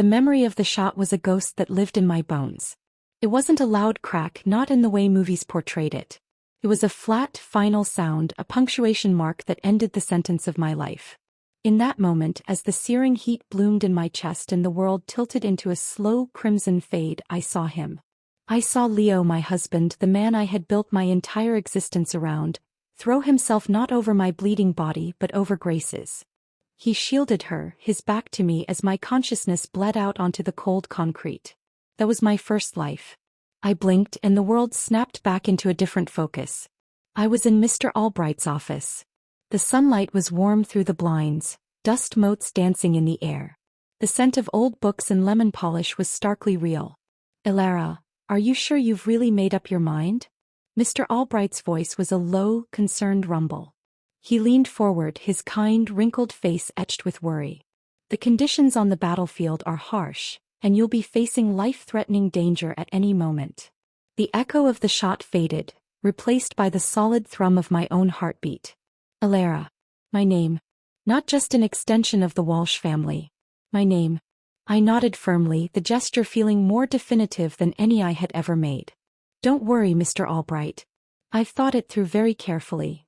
The memory of the shot was a ghost that lived in my bones. It wasn't a loud crack, not in the way movies portrayed it. It was a flat, final sound, a punctuation mark that ended the sentence of my life. In that moment, as the searing heat bloomed in my chest and the world tilted into a slow crimson fade, I saw him. I saw Leo, my husband, the man I had built my entire existence around, throw himself not over my bleeding body but over Grace's. He shielded her, his back to me, as my consciousness bled out onto the cold concrete. That was my first life. I blinked and the world snapped back into a different focus. I was in Mr. Albright's office. The sunlight was warm through the blinds, dust motes dancing in the air. The scent of old books and lemon polish was starkly real. "Elara, are you sure you've really made up your mind?" Mr. Albright's voice was a low, concerned rumble. He leaned forward, his kind, wrinkled face etched with worry. "The conditions on the battlefield are harsh, and you'll be facing life-threatening danger at any moment." The echo of the shot faded, replaced by the solid thrum of my own heartbeat. Elara. My name. Not just an extension of the Walsh family. My name. I nodded firmly, the gesture feeling more definitive than any I had ever made. "Don't worry, Mr. Albright. I've thought it through very carefully."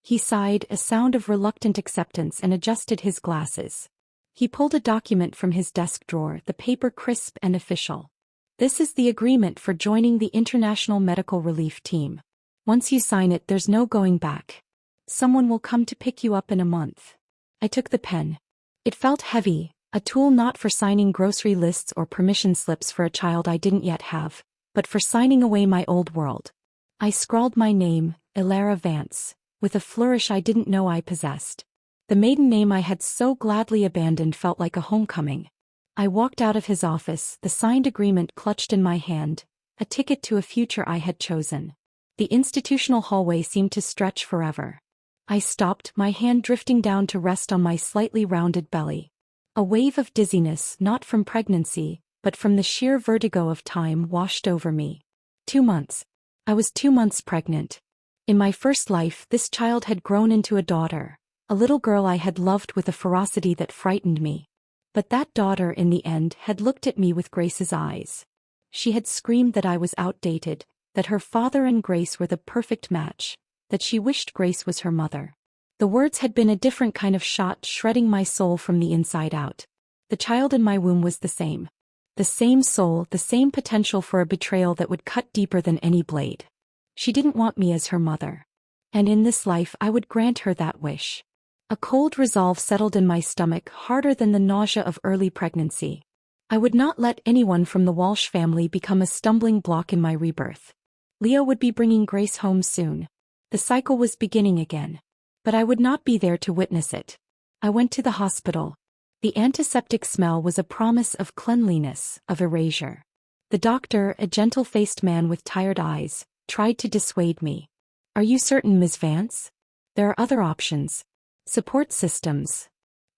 He sighed, a sound of reluctant acceptance, and adjusted his glasses. He pulled a document from his desk drawer, the paper crisp and official. "This is the agreement for joining the International Medical Relief Team. Once you sign it, there's no going back. Someone will come to pick you up in a month." I took the pen. It felt heavy, a tool not for signing grocery lists or permission slips for a child I didn't yet have, but for signing away my old world. I scrawled my name, Elara Vance, with a flourish I didn't know I possessed. The maiden name I had so gladly abandoned felt like a homecoming. I walked out of his office, the signed agreement clutched in my hand, a ticket to a future I had chosen. The institutional hallway seemed to stretch forever. I stopped, my hand drifting down to rest on my slightly rounded belly. A wave of dizziness, not from pregnancy, but from the sheer vertigo of time, washed over me. 2 months. I was 2 months pregnant. In my first life, this child had grown into a daughter, a little girl I had loved with a ferocity that frightened me. But that daughter, in the end, had looked at me with Grace's eyes. She had screamed that I was outdated, that her father and Grace were the perfect match, that she wished Grace was her mother. The words had been a different kind of shot, shredding my soul from the inside out. The child in my womb was the same. The same soul, the same potential for a betrayal that would cut deeper than any blade. She didn't want me as her mother. And in this life I would grant her that wish. A cold resolve settled in my stomach, harder than the nausea of early pregnancy. I would not let anyone from the Walsh family become a stumbling block in my rebirth. Leo would be bringing Grace home soon. The cycle was beginning again. But I would not be there to witness it. I went to the hospital. The antiseptic smell was a promise of cleanliness, of erasure. The doctor, a gentle-faced man with tired eyes, tried to dissuade me. "Are you certain, Ms. Vance? There are other options. Support systems."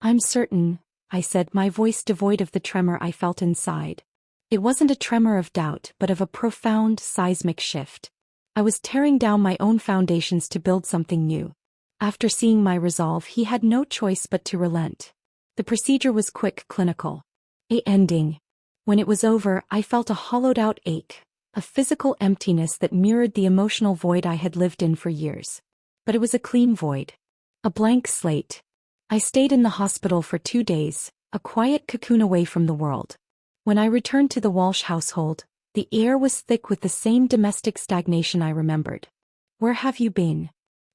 "I'm certain," I said, my voice devoid of the tremor I felt inside. It wasn't a tremor of doubt, but of a profound, seismic shift. I was tearing down my own foundations to build something new. After seeing my resolve, he had no choice but to relent. The procedure was quick, clinical. A ending. When it was over, I felt a hollowed-out ache, a physical emptiness that mirrored the emotional void I had lived in for years. But it was a clean void. A blank slate. I stayed in the hospital for 2 days, a quiet cocoon away from the world. When I returned to the Walsh household, the air was thick with the same domestic stagnation I remembered. "Where have you been?"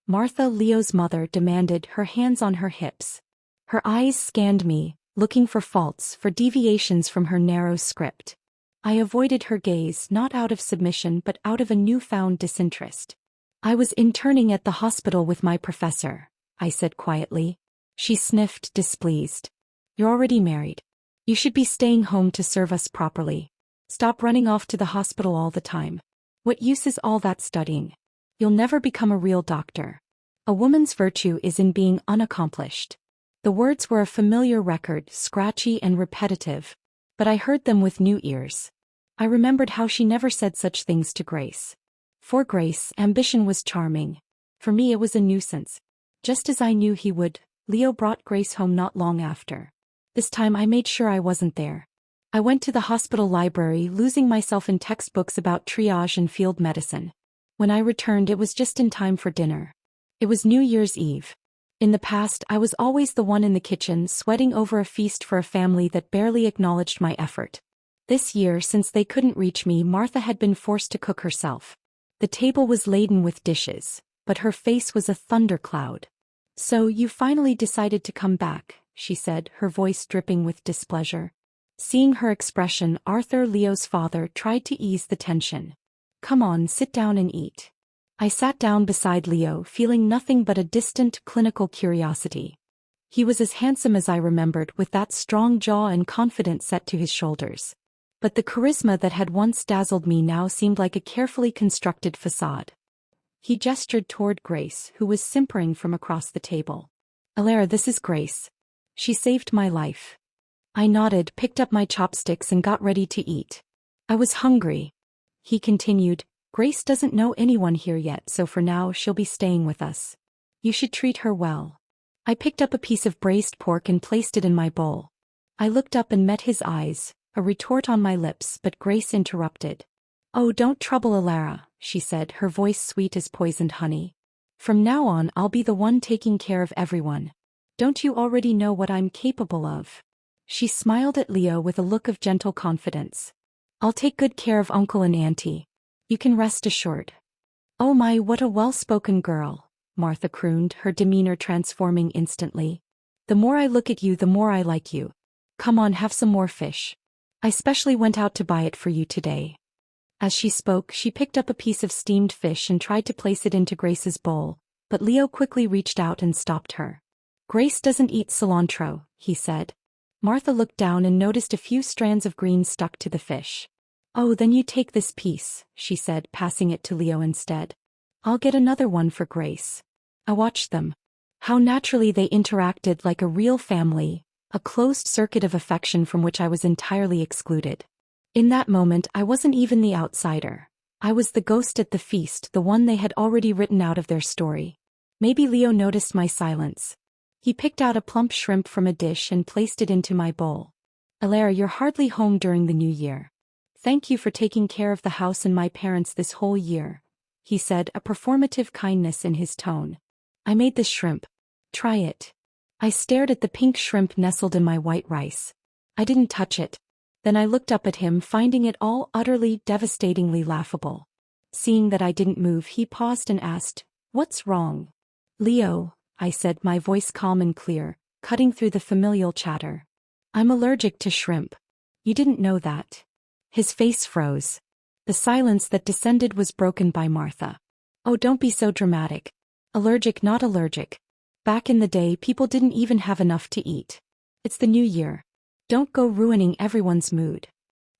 Martha, Leo's mother, demanded, her hands on her hips. Her eyes scanned me, looking for faults, for deviations from her narrow script. I avoided her gaze, not out of submission but out of a newfound disinterest. "I was interning at the hospital with my professor," I said quietly. She sniffed, displeased. "You're already married. You should be staying home to serve us properly. Stop running off to the hospital all the time. What use is all that studying? You'll never become a real doctor. A woman's virtue is in being unaccomplished." The words were a familiar record, scratchy and repetitive, but I heard them with new ears. I remembered how she never said such things to Grace. For Grace, ambition was charming. For me it was a nuisance. Just as I knew he would, Leo brought Grace home not long after. This time I made sure I wasn't there. I went to the hospital library, losing myself in textbooks about triage and field medicine. When I returned, it was just in time for dinner. It was New Year's Eve. In the past, I was always the one in the kitchen, sweating over a feast for a family that barely acknowledged my effort. This year, since they couldn't reach me, Martha had been forced to cook herself. The table was laden with dishes, but her face was a thundercloud. "So you finally decided to come back," she said, her voice dripping with displeasure. Seeing her expression, Arthur, Leo's father, tried to ease the tension. "Come on, sit down and eat." I sat down beside Leo, feeling nothing but a distant, clinical curiosity. He was as handsome as I remembered, with that strong jaw and confidence set to his shoulders. But the charisma that had once dazzled me now seemed like a carefully constructed facade. He gestured toward Grace, who was simpering from across the table. "Alara, this is Grace. She saved my life." I nodded, picked up my chopsticks and got ready to eat. I was hungry. He continued, "Grace doesn't know anyone here yet, so for now she'll be staying with us. You should treat her well." I picked up a piece of braised pork and placed it in my bowl. I looked up and met his eyes, a retort on my lips, but Grace interrupted. "Oh, don't trouble Alara," she said, her voice sweet as poisoned honey. "From now on I'll be the one taking care of everyone. Don't you already know what I'm capable of?" She smiled at Leo with a look of gentle confidence. "I'll take good care of Uncle and Auntie. You can rest assured." "Oh my, what a well-spoken girl," Martha crooned, her demeanor transforming instantly. "The more I look at you, the more I like you. Come on, have some more fish. I specially went out to buy it for you today." As she spoke, she picked up a piece of steamed fish and tried to place it into Grace's bowl, but Leo quickly reached out and stopped her. "Grace doesn't eat cilantro," he said. Martha looked down and noticed a few strands of green stuck to the fish. "Oh, then you take this piece," she said, passing it to Leo instead. "I'll get another one for Grace." I watched them. How naturally they interacted, like a real family, a closed circuit of affection from which I was entirely excluded. In that moment, I wasn't even the outsider. I was the ghost at the feast, the one they had already written out of their story. Maybe Leo noticed my silence. He picked out a plump shrimp from a dish and placed it into my bowl. "Alara, you're hardly home during the new year. Thank you for taking care of the house and my parents this whole year," he said, a performative kindness in his tone. "I made this shrimp. Try it." I stared at the pink shrimp nestled in my white rice. I didn't touch it. Then I looked up at him, finding it all utterly, devastatingly laughable. Seeing that I didn't move, he paused and asked, "What's wrong?" "Leo," I said, my voice calm and clear, cutting through the familial chatter. "I'm allergic to shrimp. You didn't know that." His face froze. The silence that descended was broken by Martha. "Oh, don't be so dramatic. Allergic, not allergic. Back in the day, people didn't even have enough to eat. It's the new year. Don't go ruining everyone's mood."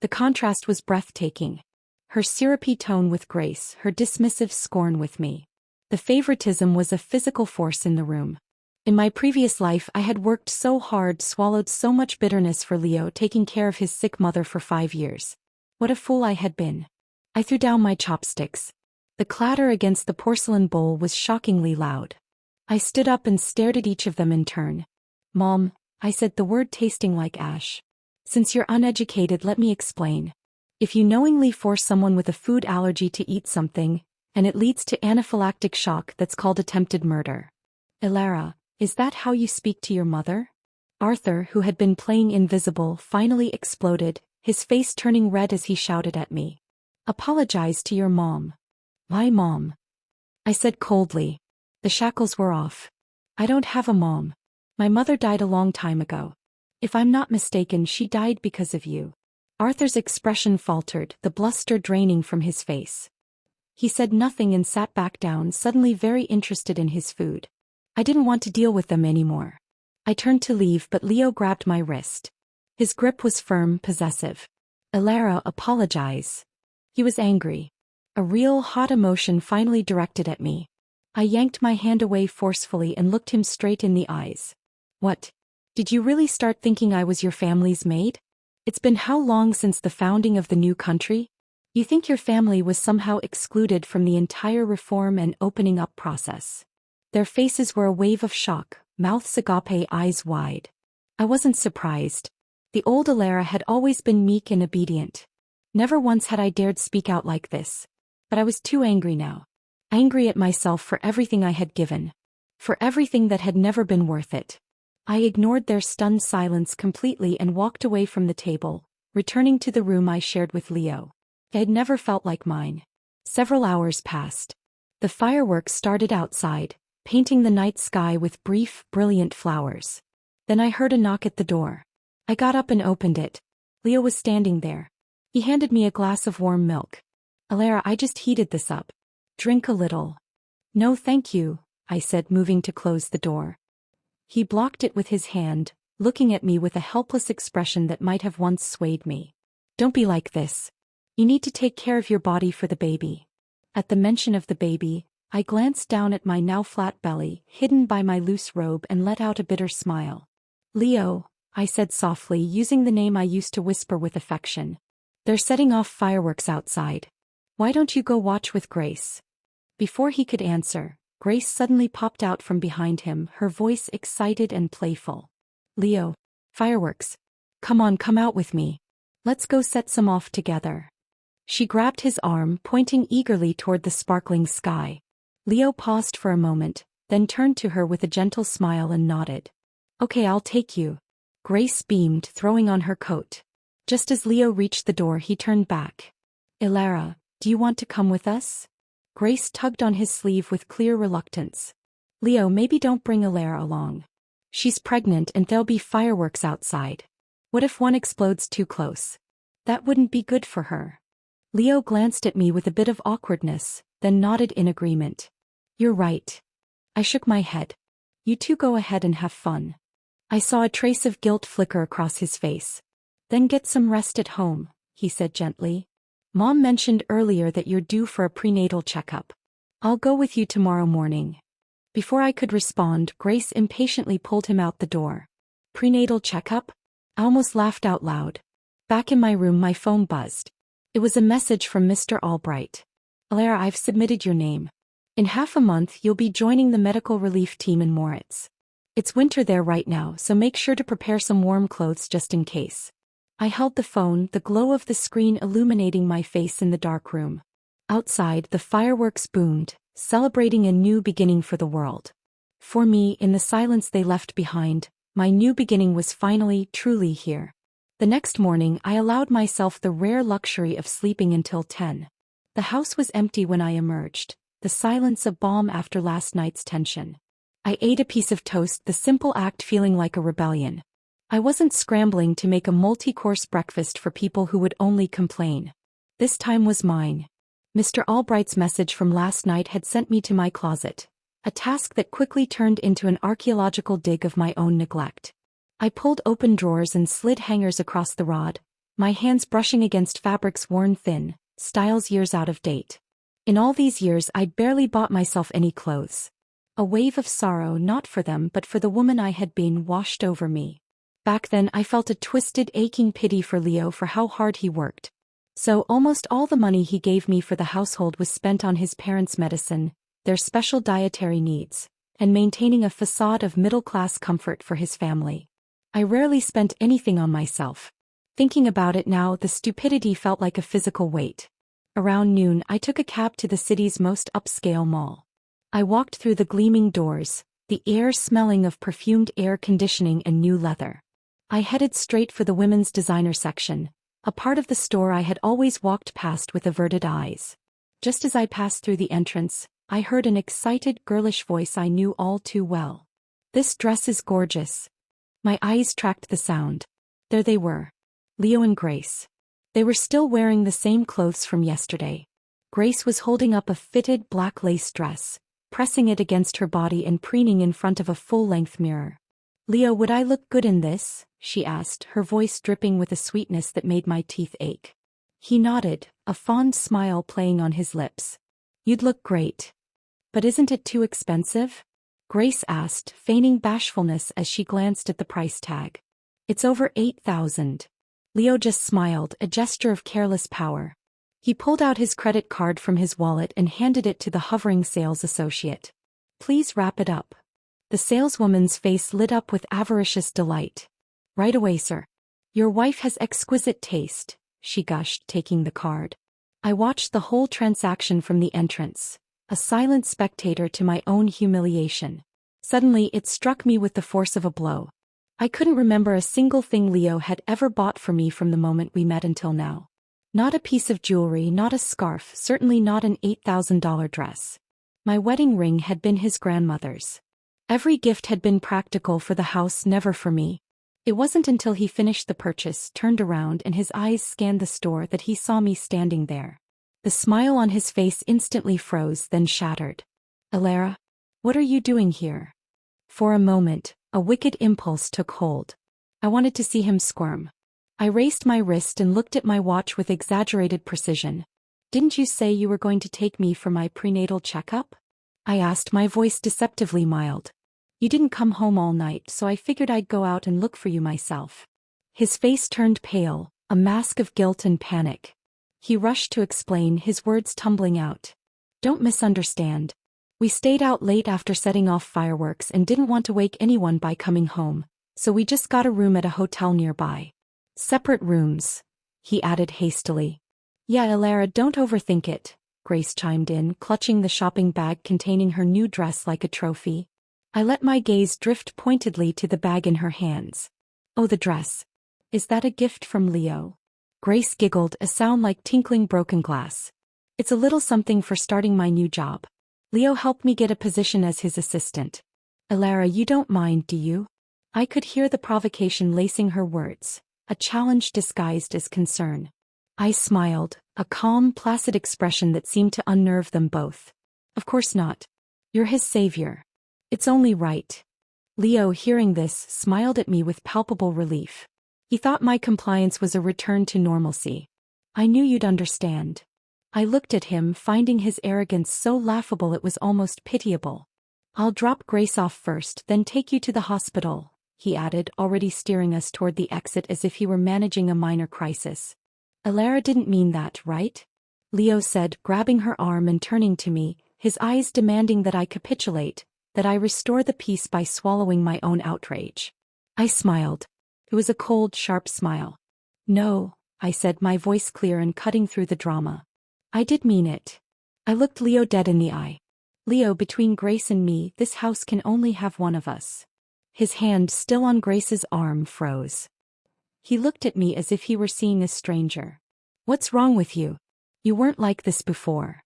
The contrast was breathtaking. Her syrupy tone with Grace, her dismissive scorn with me. The favoritism was a physical force in the room. In my previous life, I had worked so hard, swallowed so much bitterness for Leo, taking care of his sick mother for 5 years. What a fool I had been. I threw down my chopsticks. The clatter against the porcelain bowl was shockingly loud. I stood up and stared at each of them in turn. "Mom," I said, the word tasting like ash. "Since you're uneducated, let me explain. If you knowingly force someone with a food allergy to eat something, and it leads to anaphylactic shock, that's called attempted murder." "Alara, is that how you speak to your mother?" Arthur, who had been playing invisible, finally exploded, his face turning red as he shouted at me. "Apologize to your mom." "My mom?" I said coldly. The shackles were off. "I don't have a mom. My mother died a long time ago. If I'm not mistaken, she died because of you." Arthur's expression faltered, the bluster draining from his face. He said nothing and sat back down, suddenly very interested in his food. I didn't want to deal with them anymore. I turned to leave, but Leo grabbed my wrist. His grip was firm, possessive. "Alara, apologize." He was angry. A real, hot emotion finally directed at me. I yanked my hand away forcefully and looked him straight in the eyes. "What? Did you really start thinking I was your family's maid? It's been how long since the founding of the new country? You think your family was somehow excluded from the entire reform and opening up process?" Their faces were a wave of shock, mouths agape, eyes wide. I wasn't surprised. The old Alara had always been meek and obedient. Never once had I dared speak out like this. But I was too angry now. Angry at myself for everything I had given. For everything that had never been worth it. I ignored their stunned silence completely and walked away from the table, returning to the room I shared with Leo. It had never felt like mine. Several hours passed. The fireworks started outside, painting the night sky with brief, brilliant flowers. Then I heard a knock at the door. I got up and opened it. Leo was standing there. He handed me a glass of warm milk. Alara, I just heated this up. Drink a little. No thank you, I said, moving to close the door. He blocked it with his hand, looking at me with a helpless expression that might have once swayed me. Don't be like this. You need to take care of your body for the baby. At the mention of the baby, I glanced down at my now flat belly, hidden by my loose robe, and let out a bitter smile. Leo, I said softly, using the name I used to whisper with affection. They're setting off fireworks outside. Why don't you go watch with Grace? Before he could answer, Grace suddenly popped out from behind him, her voice excited and playful. Leo, fireworks. Come on, come out with me. Let's go set some off together. She grabbed his arm, pointing eagerly toward the sparkling sky. Leo paused for a moment, then turned to her with a gentle smile and nodded. Okay, I'll take you. Grace beamed, throwing on her coat. Just as Leo reached the door, he turned back. Alara, do you want to come with us? Grace tugged on his sleeve with clear reluctance. Leo, maybe don't bring Alara along. She's pregnant and there'll be fireworks outside. What if one explodes too close? That wouldn't be good for her. Leo glanced at me with a bit of awkwardness, then nodded in agreement. You're right. I shook my head. You two go ahead and have fun. I saw a trace of guilt flicker across his face. Then get some rest at home, he said gently. Mom mentioned earlier that you're due for a prenatal checkup. I'll go with you tomorrow morning. Before I could respond, Grace impatiently pulled him out the door. Prenatal checkup? I almost laughed out loud. Back in my room, my phone buzzed. It was a message from Mr. Albright. Alara, I've submitted your name. In half a month, you'll be joining the medical relief team in Moritz. It's winter there right now, so make sure to prepare some warm clothes just in case. I held the phone, the glow of the screen illuminating my face in the dark room. Outside, the fireworks boomed, celebrating a new beginning for the world. For me, in the silence they left behind, my new beginning was finally, truly here. The next morning, I allowed myself the rare luxury of sleeping until 10. The house was empty when I emerged, the silence a balm after last night's tension. I ate a piece of toast, the simple act feeling like a rebellion. I wasn't scrambling to make a multi-course breakfast for people who would only complain. This time was mine. Mr. Albright's message from last night had sent me to my closet, a task that quickly turned into an archaeological dig of my own neglect. I pulled open drawers and slid hangers across the rod, my hands brushing against fabrics worn thin, styles years out of date. In all these years I'd barely bought myself any clothes. A wave of sorrow, not for them but for the woman I had been, washed over me. Back then I felt a twisted, aching pity for Leo for how hard he worked. So almost all the money he gave me for the household was spent on his parents' medicine, their special dietary needs, and maintaining a facade of middle-class comfort for his family. I rarely spent anything on myself. Thinking about it now, the stupidity felt like a physical weight. Around noon, I took a cab to the city's most upscale mall. I walked through the gleaming doors, the air smelling of perfumed air conditioning and new leather. I headed straight for the women's designer section, a part of the store I had always walked past with averted eyes. Just as I passed through the entrance, I heard an excited, girlish voice I knew all too well. This dress is gorgeous. My eyes tracked the sound. There they were. Leo and Grace. They were still wearing the same clothes from yesterday. Grace was holding up a fitted black lace dress, pressing it against her body and preening in front of a full-length mirror. Leo, would I look good in this? She asked, her voice dripping with a sweetness that made my teeth ache. He nodded, a fond smile playing on his lips. You'd look great. But isn't it too expensive? Grace asked, feigning bashfulness as she glanced at the price tag. It's over 8,000. Leo just smiled, a gesture of careless power. He pulled out his credit card from his wallet and handed it to the hovering sales associate. Please wrap it up. The saleswoman's face lit up with avaricious delight. Right away, sir. Your wife has exquisite taste, she gushed, taking the card. I watched the whole transaction from the entrance, a silent spectator to my own humiliation. Suddenly it struck me with the force of a blow. I couldn't remember a single thing Leo had ever bought for me from the moment we met until now. Not a piece of jewelry, not a scarf, certainly not an $8,000 dress. My wedding ring had been his grandmother's. Every gift had been practical for the house, never for me. It wasn't until he finished the purchase, turned around and his eyes scanned the store that he saw me standing there. The smile on his face instantly froze, then shattered. Alara, what are you doing here? For a moment, a wicked impulse took hold. I wanted to see him squirm. I raised my wrist and looked at my watch with exaggerated precision. Didn't you say you were going to take me for my prenatal checkup? I asked, my voice deceptively mild. You didn't come home all night, so I figured I'd go out and look for you myself. His face turned pale, a mask of guilt and panic. He rushed to explain, his words tumbling out. Don't misunderstand. We stayed out late after setting off fireworks and didn't want to wake anyone by coming home, so we just got a room at a hotel nearby. Separate rooms, he added hastily. Yeah, Alara, don't overthink it, Grace chimed in, clutching the shopping bag containing her new dress like a trophy. I let my gaze drift pointedly to the bag in her hands. Oh, the dress. Is that a gift from Leo? Grace giggled, a sound like tinkling broken glass. It's a little something for starting my new job. Leo helped me get a position as his assistant. Alara, you don't mind, do you? I could hear the provocation lacing her words, a challenge disguised as concern. I smiled, a calm, placid expression that seemed to unnerve them both. Of course not. You're his savior. It's only right. Leo, hearing this, smiled at me with palpable relief. He thought my compliance was a return to normalcy. I knew you'd understand. I looked at him, finding his arrogance so laughable it was almost pitiable. I'll drop Grace off first, then take you to the hospital, he added, already steering us toward the exit as if he were managing a minor crisis. Alara didn't mean that, right? Leo said, grabbing her arm and turning to me, his eyes demanding that I capitulate, that I restore the peace by swallowing my own outrage. I smiled. It was a cold, sharp smile. No, I said, my voice clear and cutting through the drama. I did mean it. I looked Leo dead in the eye. Leo, between Grace and me, this house can only have one of us. His hand, still on Grace's arm, froze. He looked at me as if he were seeing a stranger. What's wrong with you? You weren't like this before.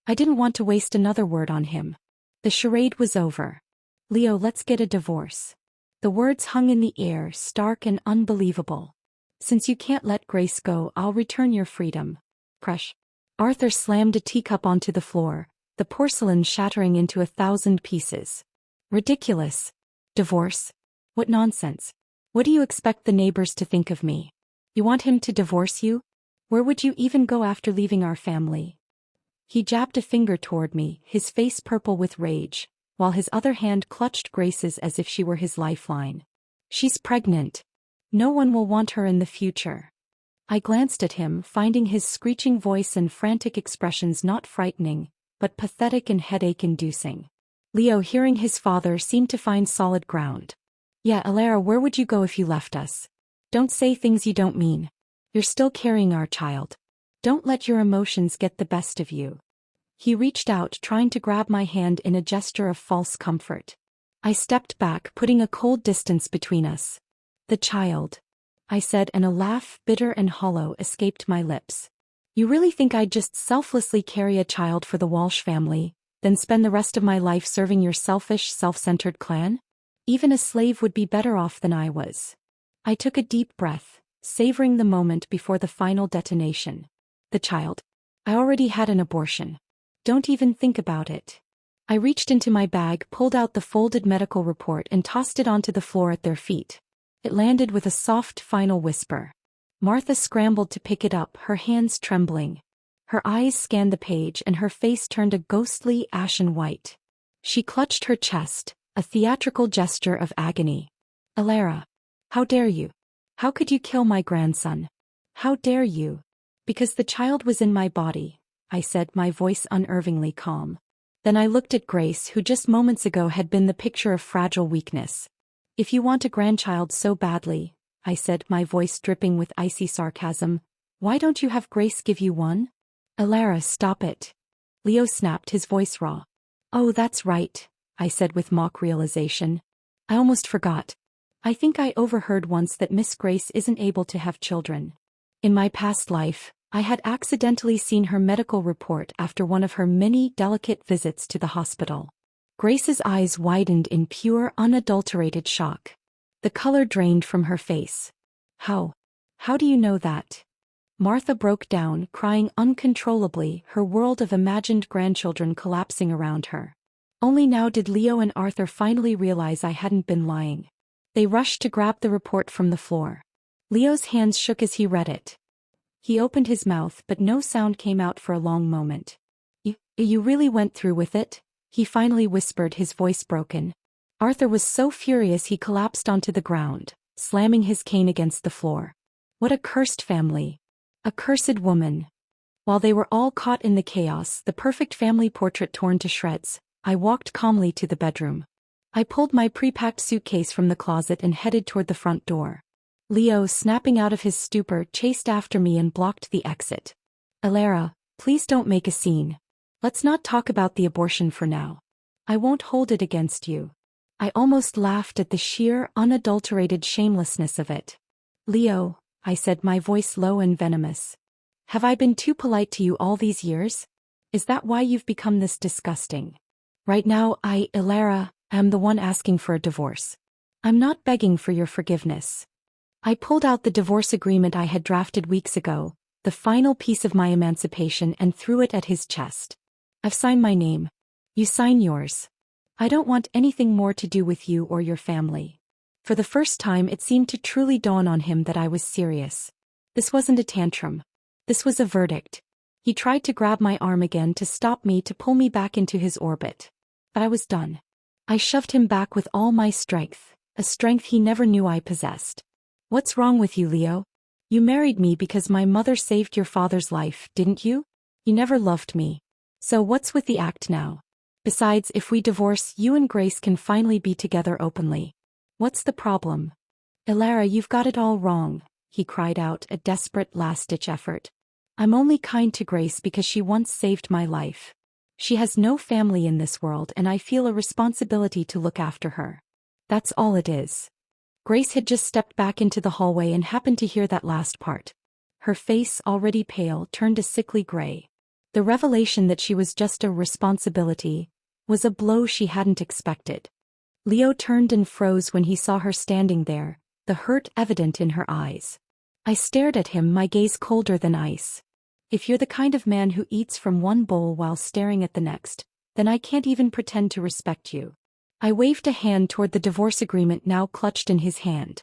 I didn't want to waste another word on him. The charade was over. Leo, let's get a divorce. The words hung in the air, stark and unbelievable. Since you can't let Grace go, I'll return your freedom. Crush. Arthur slammed a teacup onto the floor, the porcelain shattering into 1,000 pieces. Ridiculous. Divorce? What nonsense. What do you expect the neighbors to think of me? You want him to divorce you? Where would you even go after leaving our family? He jabbed a finger toward me, his face purple with rage, while his other hand clutched Grace's as if she were his lifeline. She's pregnant. No one will want her in the future. I glanced at him, finding his screeching voice and frantic expressions not frightening, but pathetic and headache-inducing. Leo, hearing his father, seemed to find solid ground. Yeah, Alara, where would you go if you left us? Don't say things you don't mean. You're still carrying our child. Don't let your emotions get the best of you. He reached out, trying to grab my hand in a gesture of false comfort. I stepped back, putting a cold distance between us. The child, I said, and a laugh, bitter and hollow, escaped my lips. You really think I'd just selflessly carry a child for the Walsh family, then spend the rest of my life serving your selfish, self-centered clan? Even a slave would be better off than I was. I took a deep breath, savoring the moment before the final detonation. The child. I already had an abortion. Don't even think about it. I reached into my bag, pulled out the folded medical report and tossed it onto the floor at their feet. It landed with a soft, final whisper. Martha scrambled to pick it up, her hands trembling. Her eyes scanned the page and her face turned a ghostly, ashen white. She clutched her chest, a theatrical gesture of agony. Alara, how dare you? How could you kill my grandson? How dare you? Because the child was in my body, I said, my voice unnervingly calm. Then I looked at Grace, who just moments ago had been the picture of fragile weakness. If you want a grandchild so badly, I said, my voice dripping with icy sarcasm. Why don't you have Grace give you one? Alara, stop it. Leo snapped, his voice raw. Oh, that's right, I said with mock realization. I almost forgot. I think I overheard once that Miss Grace isn't able to have children. In my past life, I had accidentally seen her medical report after one of her many delicate visits to the hospital. Grace's eyes widened in pure, unadulterated shock. The color drained from her face. How do you know that? Martha broke down, crying uncontrollably, her world of imagined grandchildren collapsing around her. Only now did Leo and Arthur finally realize I hadn't been lying. They rushed to grab the report from the floor. Leo's hands shook as he read it. He opened his mouth, but no sound came out for a long moment. You really went through with it? He finally whispered, his voice broken. Arthur was so furious he collapsed onto the ground, slamming his cane against the floor. What a cursed family. A cursed woman. While they were all caught in the chaos, the perfect family portrait torn to shreds, I walked calmly to the bedroom. I pulled my pre-packed suitcase from the closet and headed toward the front door. Leo, snapping out of his stupor, chased after me and blocked the exit. Alara, please don't make a scene. Let's not talk about the abortion for now. I won't hold it against you. I almost laughed at the sheer, unadulterated shamelessness of it. Leo, I said, my voice low and venomous. Have I been too polite to you all these years? Is that why you've become this disgusting? Right now, Alara, am the one asking for a divorce. I'm not begging for your forgiveness. I pulled out the divorce agreement I had drafted weeks ago, the final piece of my emancipation, and threw it at his chest. I've signed my name. You sign yours. I don't want anything more to do with you or your family. For the first time, it seemed to truly dawn on him that I was serious. This wasn't a tantrum. This was a verdict. He tried to grab my arm again to stop me, to pull me back into his orbit. But I was done. I shoved him back with all my strength, a strength he never knew I possessed. What's wrong with you, Leo? You married me because my mother saved your father's life, didn't you? You never loved me. So what's with the act now? Besides, if we divorce, you and Grace can finally be together openly. What's the problem? Alara, you've got it all wrong, he cried out, a desperate last-ditch effort. I'm only kind to Grace because she once saved my life. She has no family in this world, and I feel a responsibility to look after her. That's all it is. Grace had just stepped back into the hallway and happened to hear that last part. Her face, already pale, turned a sickly gray. The revelation that she was just a responsibility was a blow she hadn't expected. Leo turned and froze when he saw her standing there, the hurt evident in her eyes. I stared at him, my gaze colder than ice. If you're the kind of man who eats from one bowl while staring at the next, then I can't even pretend to respect you. I waved a hand toward the divorce agreement now clutched in his hand.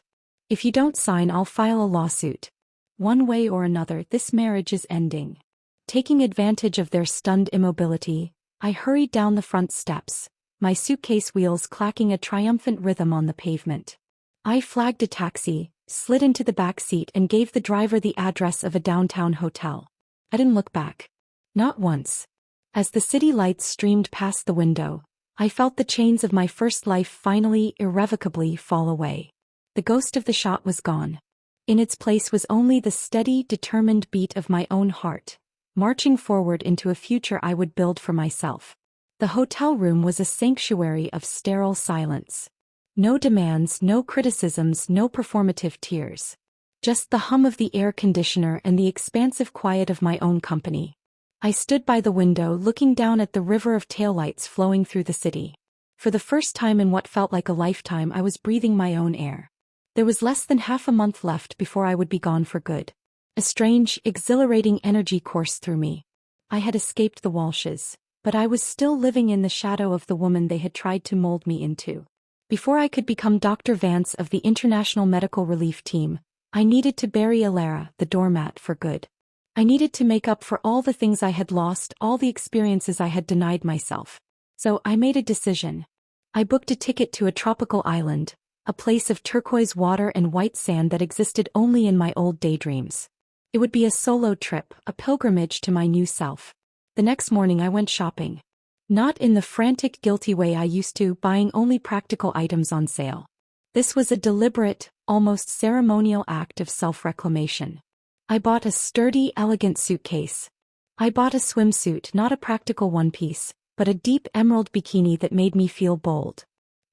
If you don't sign, I'll file a lawsuit. One way or another, this marriage is ending. Taking advantage of their stunned immobility, I hurried down the front steps, my suitcase wheels clacking a triumphant rhythm on the pavement. I flagged a taxi, slid into the back seat, and gave the driver the address of a downtown hotel. I didn't look back. Not once. As the city lights streamed past the window, I felt the chains of my first life finally, irrevocably fall away. The ghost of the shot was gone. In its place was only the steady, determined beat of my own heart, marching forward into a future I would build for myself. The hotel room was a sanctuary of sterile silence. No demands, no criticisms, no performative tears. Just the hum of the air conditioner and the expansive quiet of my own company. I stood by the window looking down at the river of taillights flowing through the city. For the first time in what felt like a lifetime, I was breathing my own air. There was less than half a month left before I would be gone for good. A strange, exhilarating energy coursed through me. I had escaped the Walshes, but I was still living in the shadow of the woman they had tried to mold me into. Before I could become Dr. Vance of the International Medical Relief Team, I needed to bury Alara, the doormat, for good. I needed to make up for all the things I had lost, all the experiences I had denied myself. So I made a decision. I booked a ticket to a tropical island, a place of turquoise water and white sand that existed only in my old daydreams. It would be a solo trip, a pilgrimage to my new self. The next morning I went shopping. Not in the frantic, guilty way I used to, buying only practical items on sale. This was a deliberate, almost ceremonial act of self-reclamation. I bought a sturdy, elegant suitcase. I bought a swimsuit, not a practical one-piece, but a deep emerald bikini that made me feel bold.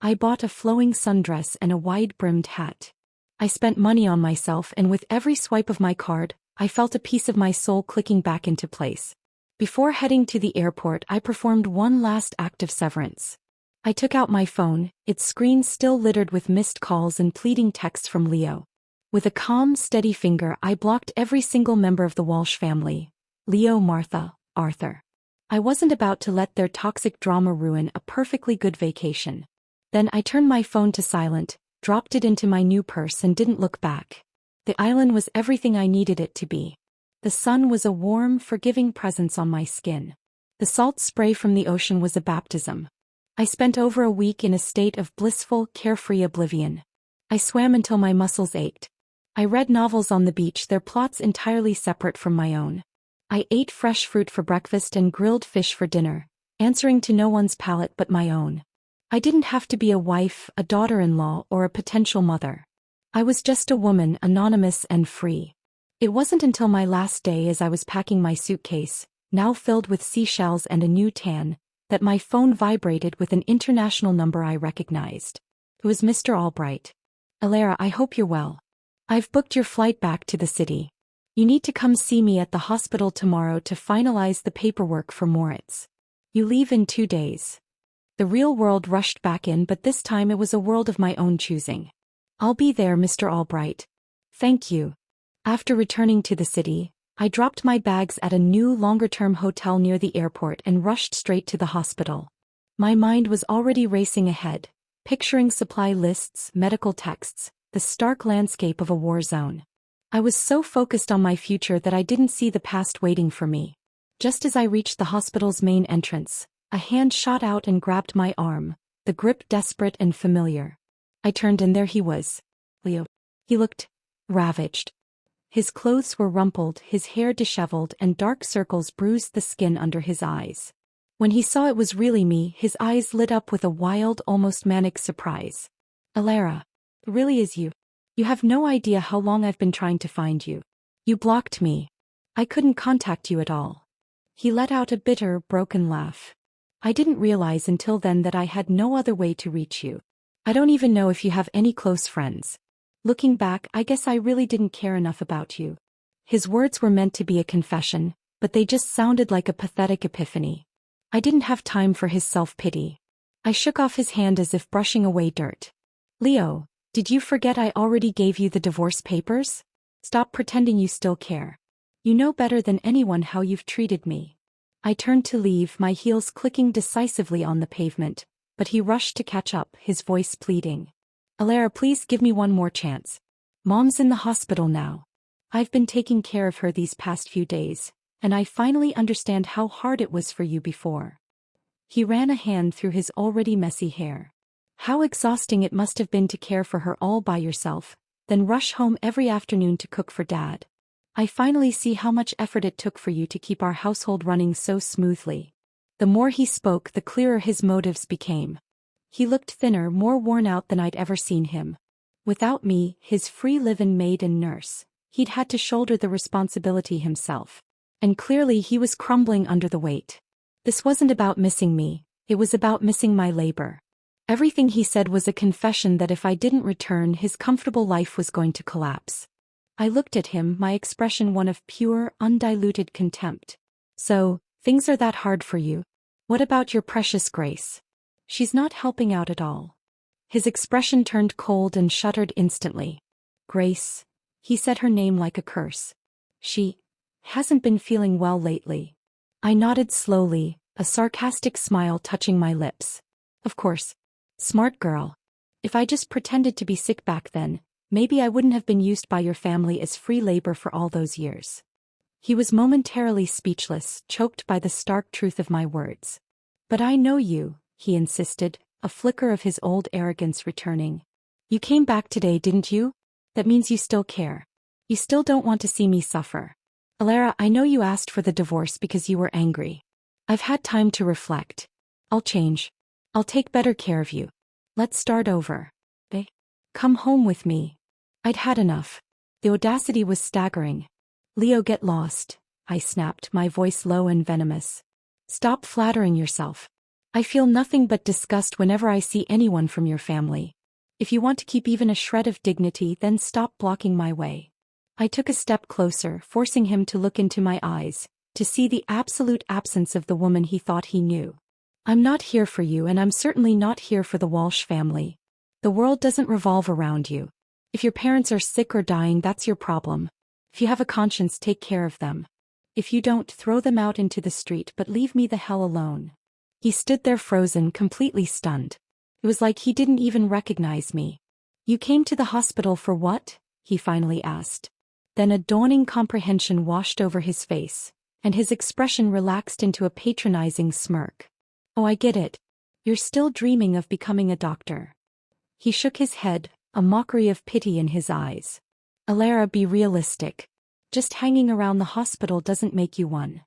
I bought a flowing sundress and a wide-brimmed hat. I spent money on myself, and with every swipe of my card, I felt a piece of my soul clicking back into place. Before heading to the airport, I performed one last act of severance. I took out my phone, its screen still littered with missed calls and pleading texts from Leo. With a calm, steady finger, I blocked every single member of the Walsh family: Leo, Martha, Arthur. I wasn't about to let their toxic drama ruin a perfectly good vacation. Then I turned my phone to silent, dropped it into my new purse, and didn't look back. The island was everything I needed it to be. The sun was a warm, forgiving presence on my skin. The salt spray from the ocean was a baptism. I spent over a week in a state of blissful, carefree oblivion. I swam until my muscles ached. I read novels on the beach, their plots entirely separate from my own. I ate fresh fruit for breakfast and grilled fish for dinner, answering to no one's palate but my own. I didn't have to be a wife, a daughter-in-law, or a potential mother. I was just a woman, anonymous and free. It wasn't until my last day, as I was packing my suitcase, now filled with seashells and a new tan, that my phone vibrated with an international number I recognized. It was Mr. Albright. "Alara, I hope you're well. I've booked your flight back to the city. You need to come see me at the hospital tomorrow to finalize the paperwork for Moritz. You leave in 2 days." The real world rushed back in, but this time it was a world of my own choosing. "I'll be there, Mr. Albright." "Thank you." After returning to the city, I dropped my bags at a new longer-term hotel near the airport and rushed straight to the hospital. My mind was already racing ahead, picturing supply lists, medical texts, the stark landscape of a war zone. I was so focused on my future that I didn't see the past waiting for me. Just as I reached the hospital's main entrance, a hand shot out and grabbed my arm, the grip desperate and familiar. I turned, and there he was. Leo. He looked ravaged. His clothes were rumpled, his hair disheveled, and dark circles bruised the skin under his eyes. When he saw it was really me, his eyes lit up with a wild, almost manic surprise. "Alara, it really is you. You have no idea how long I've been trying to find you. You blocked me. I couldn't contact you at all." He let out a bitter, broken laugh. "I didn't realize until then that I had no other way to reach you. I don't even know if you have any close friends. Looking back, I guess I really didn't care enough about you." His words were meant to be a confession, but they just sounded like a pathetic epiphany. I didn't have time for his self-pity. I shook off his hand as if brushing away dirt. "Leo, did you forget I already gave you the divorce papers? Stop pretending you still care. You know better than anyone how you've treated me." I turned to leave, my heels clicking decisively on the pavement, but he rushed to catch up, his voice pleading. "Alara, please give me one more chance. Mom's in the hospital now. I've been taking care of her these past few days, and I finally understand how hard it was for you before." He ran a hand through his already messy hair. "How exhausting it must have been to care for her all by yourself, then rush home every afternoon to cook for Dad. I finally see how much effort it took for you to keep our household running so smoothly." The more he spoke, the clearer his motives became. He looked thinner, more worn out than I'd ever seen him. Without me, his free-livin' maid and nurse, he'd had to shoulder the responsibility himself. And clearly he was crumbling under the weight. This wasn't about missing me, it was about missing my labor. Everything he said was a confession that if I didn't return, his comfortable life was going to collapse. I looked at him, my expression one of pure, undiluted contempt. "So, things are that hard for you? What about your precious Grace? She's not helping out at all." His expression turned cold and shuddered instantly. "Grace," he said her name like a curse. "She hasn't been feeling well lately." I nodded slowly, a sarcastic smile touching my lips. Of course. Smart girl. If I just pretended to be sick back then, maybe I wouldn't have been used by your family as free labor for all those years. He was momentarily speechless, choked by the stark truth of my words. "But I know you," he insisted, a flicker of his old arrogance returning. "You came back today, didn't you? That means you still care. You still don't want to see me suffer. Alara, I know you asked for the divorce because you were angry. I've had time to reflect. I'll change. I'll take better care of you. Let's start over. Come home with me." I'd had enough. The audacity was staggering. Leo, get lost, I snapped, my voice low and venomous. Stop flattering yourself. I feel nothing but disgust whenever I see anyone from your family. If you want to keep even a shred of dignity, then stop blocking my way. I took a step closer, forcing him to look into my eyes, to see the absolute absence of the woman he thought he knew. I'm not here for you, and I'm certainly not here for the Walsh family. The world doesn't revolve around you. If your parents are sick or dying, that's your problem. If you have a conscience, take care of them. If you don't, throw them out into the street, but leave me the hell alone. He stood there frozen, completely stunned. It was like he didn't even recognize me. You came to the hospital for what? He finally asked. Then a dawning comprehension washed over his face, and his expression relaxed into a patronizing smirk. Oh, I get it. You're still dreaming of becoming a doctor. He shook his head, a mockery of pity in his eyes. Alara, be realistic. Just hanging around the hospital doesn't make you one.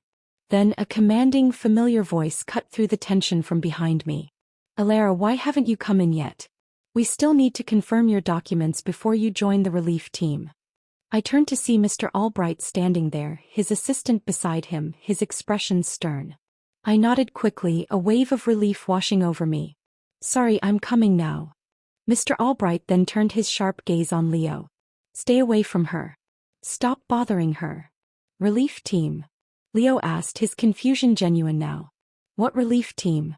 Then a commanding, familiar voice cut through the tension from behind me. Alara, why haven't you come in yet? We still need to confirm your documents before you join the relief team. I turned to see Mr. Albright standing there, his assistant beside him, his expression stern. I nodded quickly, a wave of relief washing over me. Sorry, I'm coming now. Mr. Albright then turned his sharp gaze on Leo. Stay away from her. Stop bothering her. Relief team? Leo asked, his confusion genuine now. What relief team?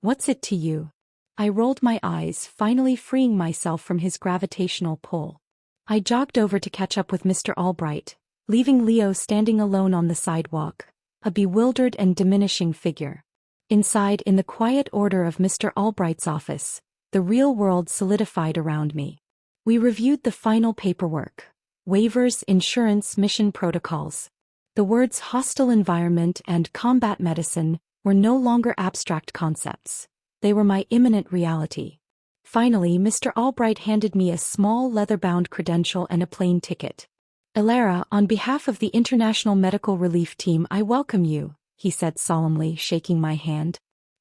What's it to you? I rolled my eyes, finally freeing myself from his gravitational pull. I jogged over to catch up with Mr. Albright, leaving Leo standing alone on the sidewalk, a bewildered and diminishing figure. Inside, in the quiet order of Mr. Albright's office, the real world solidified around me. We reviewed the final paperwork. Waivers, insurance, mission protocols. The words hostile environment and combat medicine were no longer abstract concepts. They were my imminent reality. Finally, Mr. Albright handed me a small leather-bound credential and a plane ticket. Alara, on behalf of the International Medical Relief Team, I welcome you, he said solemnly, shaking my hand.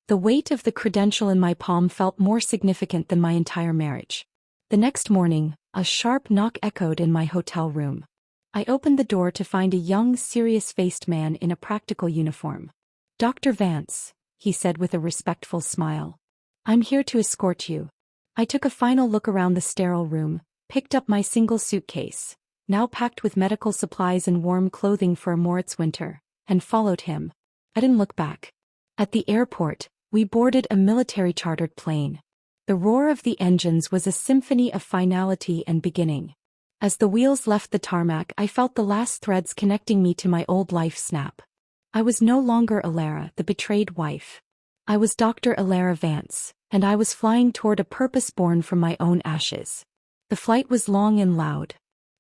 The weight of the credential in my palm felt more significant than my entire marriage. The next morning, a sharp knock echoed in my hotel room. I opened the door to find a young, serious-faced man in a practical uniform. Dr. Vance, he said with a respectful smile. I'm here to escort you. I took a final look around the sterile room, picked up my single suitcase, now packed with medical supplies and warm clothing for a Moritz winter, and followed him. I didn't look back. At the airport, we boarded a military-chartered plane. The roar of the engines was a symphony of finality and beginning. As the wheels left the tarmac, I felt the last threads connecting me to my old life snap. I was no longer Alara, the betrayed wife. I was Dr. Alara Vance, and I was flying toward a purpose born from my own ashes. The flight was long and loud.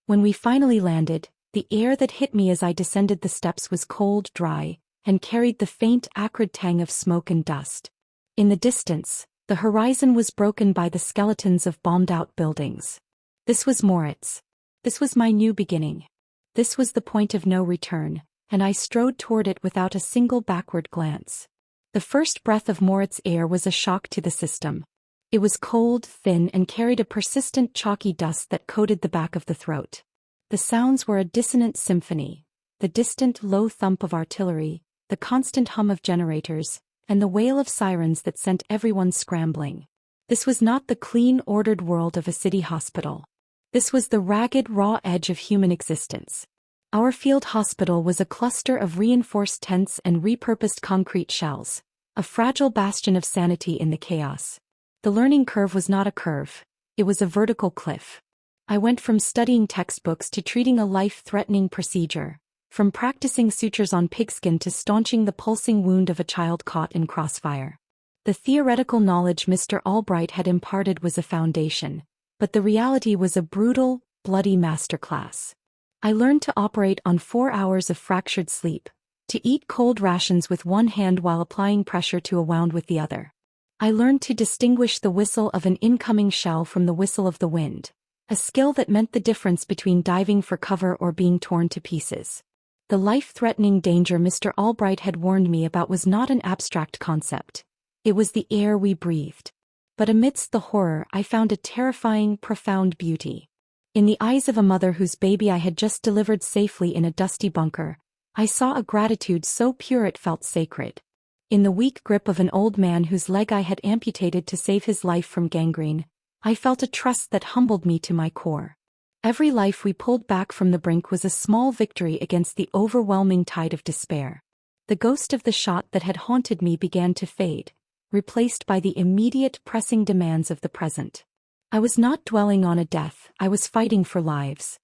When we finally landed, the air that hit me as I descended the steps was cold, dry, and carried the faint, acrid tang of smoke and dust. In the distance, the horizon was broken by the skeletons of bombed-out buildings. This was Moritz. This was my new beginning. This was the point of no return, and I strode toward it without a single backward glance. The first breath of Moritz air was a shock to the system. It was cold, thin, and carried a persistent chalky dust that coated the back of the throat. The sounds were a dissonant symphony, the distant low thump of artillery, the constant hum of generators, and the wail of sirens that sent everyone scrambling. This was not the clean, ordered world of a city hospital. This was the ragged, raw edge of human existence. Our field hospital was a cluster of reinforced tents and repurposed concrete shells, a fragile bastion of sanity in the chaos. The learning curve was not a curve, it was a vertical cliff. I went from studying textbooks to treating a life-threatening procedure, from practicing sutures on pigskin to staunching the pulsing wound of a child caught in crossfire. The theoretical knowledge Mr. Albright had imparted was a foundation, but the reality was a brutal, bloody masterclass. I learned to operate on 4 hours of fractured sleep, to eat cold rations with one hand while applying pressure to a wound with the other. I learned to distinguish the whistle of an incoming shell from the whistle of the wind, a skill that meant the difference between diving for cover or being torn to pieces. The life-threatening danger Mr. Albright had warned me about was not an abstract concept. It was the air we breathed. But amidst the horror, I found a terrifying, profound beauty. In the eyes of a mother whose baby I had just delivered safely in a dusty bunker, I saw a gratitude so pure it felt sacred. In the weak grip of an old man whose leg I had amputated to save his life from gangrene, I felt a trust that humbled me to my core. Every life we pulled back from the brink was a small victory against the overwhelming tide of despair. The ghost of the shot that had haunted me began to fade, replaced by the immediate pressing demands of the present. I was not dwelling on a death, I was fighting for lives.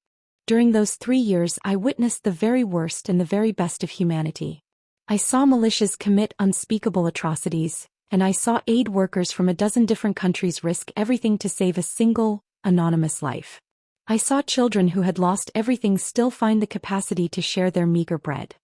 During those 3 years I witnessed the very worst and the very best of humanity. I saw militias commit unspeakable atrocities, and I saw aid workers from a dozen different countries risk everything to save a single, anonymous life. I saw children who had lost everything still find the capacity to share their meager bread.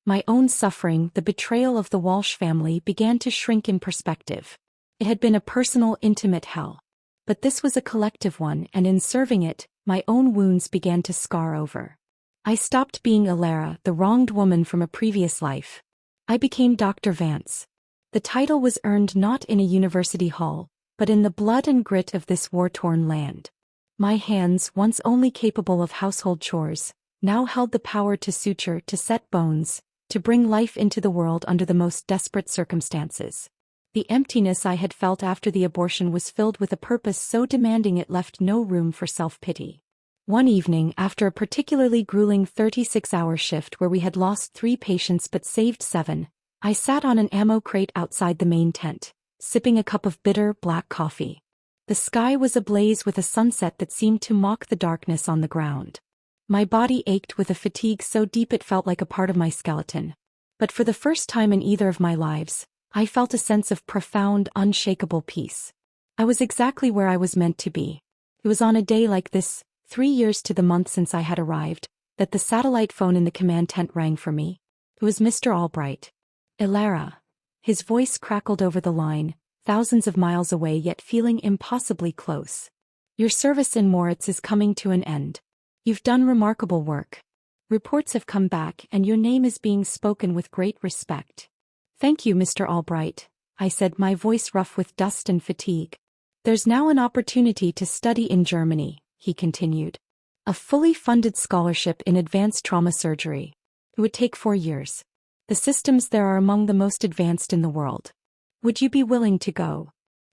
My own suffering, the betrayal of the Walsh family, began to shrink in perspective. It had been a personal, intimate hell. But this was a collective one, and in serving it, my own wounds began to scar over. I stopped being Alara, the wronged woman from a previous life. I became Dr. Vance. The title was earned not in a university hall, but in the blood and grit of this war-torn land. My hands, once only capable of household chores, now held the power to suture, to set bones, to bring life into the world under the most desperate circumstances. The emptiness I had felt after the abortion was filled with a purpose so demanding it left no room for self-pity. One evening, after a particularly grueling 36-hour shift where we had lost 3 patients but saved 7, I sat on an ammo crate outside the main tent, sipping a cup of bitter, black coffee. The sky was ablaze with a sunset that seemed to mock the darkness on the ground. My body ached with a fatigue so deep it felt like a part of my skeleton. But for the first time in either of my lives, I felt a sense of profound, unshakable peace. I was exactly where I was meant to be. It was on a day like this, 3 years to the month since I had arrived, that the satellite phone in the command tent rang for me. It was Mr. Albright. Alara. His voice crackled over the line, thousands of miles away yet feeling impossibly close. Your service in Moritz is coming to an end. You've done remarkable work. Reports have come back and your name is being spoken with great respect. Thank you, Mr. Albright, I said, my voice rough with dust and fatigue. There's now an opportunity to study in Germany, he continued. A fully funded scholarship in advanced trauma surgery. It would take 4 years. The systems there are among the most advanced in the world. Would you be willing to go?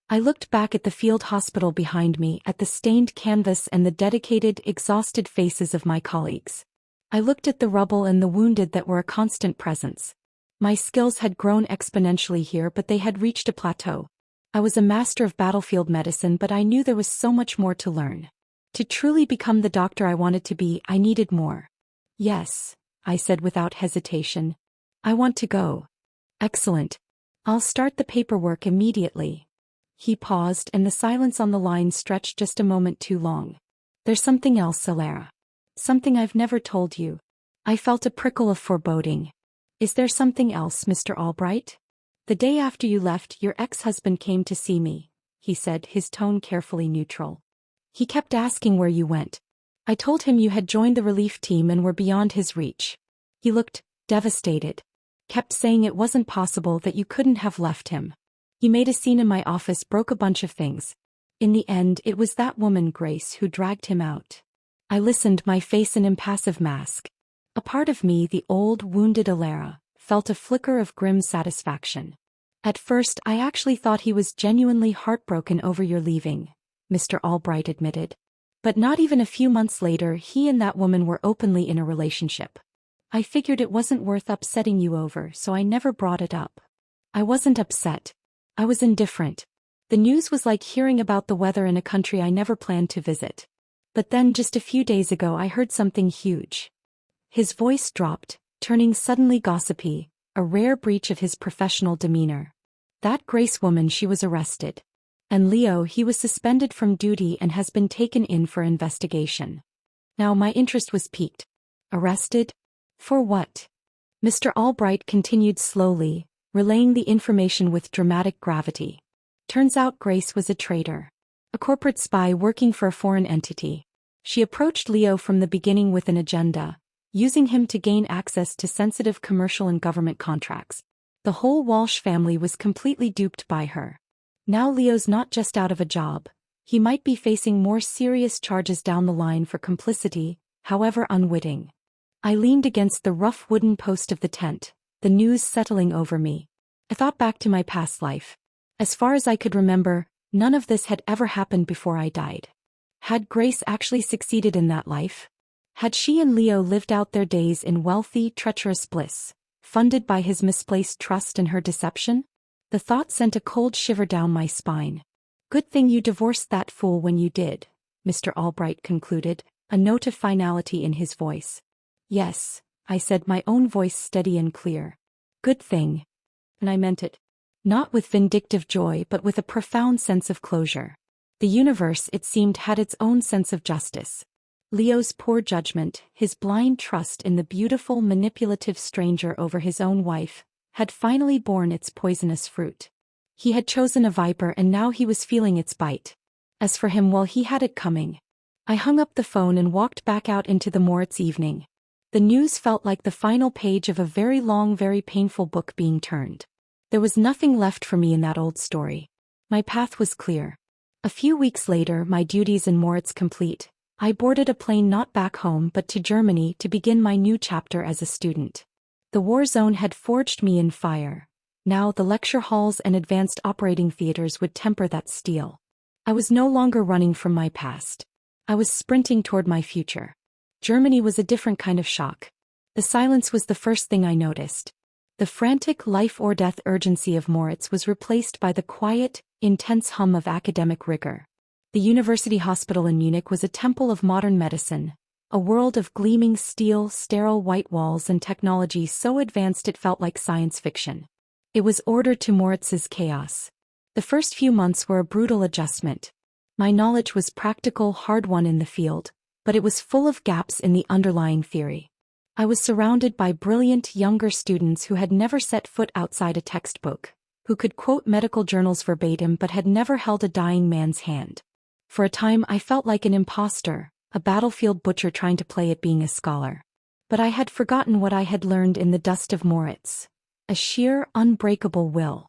I looked back at the field hospital behind me, at the stained canvas and the dedicated, exhausted faces of my colleagues. I looked at the rubble and the wounded that were a constant presence. My skills had grown exponentially here, but they had reached a plateau. I was a master of battlefield medicine, but I knew there was so much more to learn. To truly become the doctor I wanted to be, I needed more. Yes, I said without hesitation. I want to go. Excellent. I'll start the paperwork immediately. He paused, and the silence on the line stretched just a moment too long. There's something else, Alara. Something I've never told you. I felt a prickle of foreboding. Is there something else, Mr. Albright? The day after you left, your ex-husband came to see me, he said, his tone carefully neutral. He kept asking where you went. I told him you had joined the relief team and were beyond his reach. He looked devastated. Kept saying it wasn't possible, that you couldn't have left him. He made a scene in my office, broke a bunch of things. In the end, it was that woman, Grace, who dragged him out. I listened, my face an impassive mask. A part of me, the old, wounded Alara, felt a flicker of grim satisfaction. At first, I actually thought he was genuinely heartbroken over your leaving, Mr. Albright admitted. But not even a few months later, he and that woman were openly in a relationship. I figured it wasn't worth upsetting you over, so I never brought it up. I wasn't upset. I was indifferent. The news was like hearing about the weather in a country I never planned to visit. But then just a few days ago I heard something huge. His voice dropped, turning suddenly gossipy, a rare breach of his professional demeanor. That Grace woman, she was arrested. And Leo, he was suspended from duty and has been taken in for investigation. Now my interest was piqued. Arrested? For what? Mr. Albright continued slowly, relaying the information with dramatic gravity. Turns out Grace was a traitor. A corporate spy working for a foreign entity. She approached Leo from the beginning with an agenda, using him to gain access to sensitive commercial and government contracts. The whole Walsh family was completely duped by her. Now Leo's not just out of a job, He might be facing more serious charges down the line for complicity, however unwitting. I leaned against the rough wooden post of the tent, the news settling over me. I thought back to my past life. As far as I could remember, none of this had ever happened before I died. Had Grace actually succeeded in that life? Had she and Leo lived out their days in wealthy, treacherous bliss, funded by his misplaced trust and her deception? The thought sent a cold shiver down my spine. Good thing you divorced that fool when you did, Mr. Albright concluded, a note of finality in his voice. Yes, I said, my own voice steady and clear. Good thing. And I meant it. Not with vindictive joy but with a profound sense of closure. The universe, it seemed, had its own sense of justice. Leo's poor judgment, his blind trust in the beautiful, manipulative stranger over his own wife, had finally borne its poisonous fruit. He had chosen a viper and now he was feeling its bite. As for him, well, he had it coming. I hung up the phone and walked back out into the Moritz evening. The news felt like the final page of a very long, very painful book being turned. There was nothing left for me in that old story. My path was clear. A few weeks later, my duties in Moritz complete, I boarded a plane not back home but to Germany to begin my new chapter as a student. The war zone had forged me in fire. Now the lecture halls and advanced operating theaters would temper that steel. I was no longer running from my past. I was sprinting toward my future. Germany was a different kind of shock. The silence was the first thing I noticed. The frantic life-or-death urgency of Moritz was replaced by the quiet, intense hum of academic rigor. The university hospital in Munich was a temple of modern medicine, a world of gleaming steel, sterile white walls and technology so advanced it felt like science fiction. It was ordered to Moritz's chaos. The first few months were a brutal adjustment. My knowledge was practical, hard-won in the field, but it was full of gaps in the underlying theory. I was surrounded by brilliant younger students who had never set foot outside a textbook, who could quote medical journals verbatim but had never held a dying man's hand. For a time I felt like an imposter, a battlefield butcher trying to play at being a scholar. But I had forgotten what I had learned in the dust of Moritz. A sheer, unbreakable will.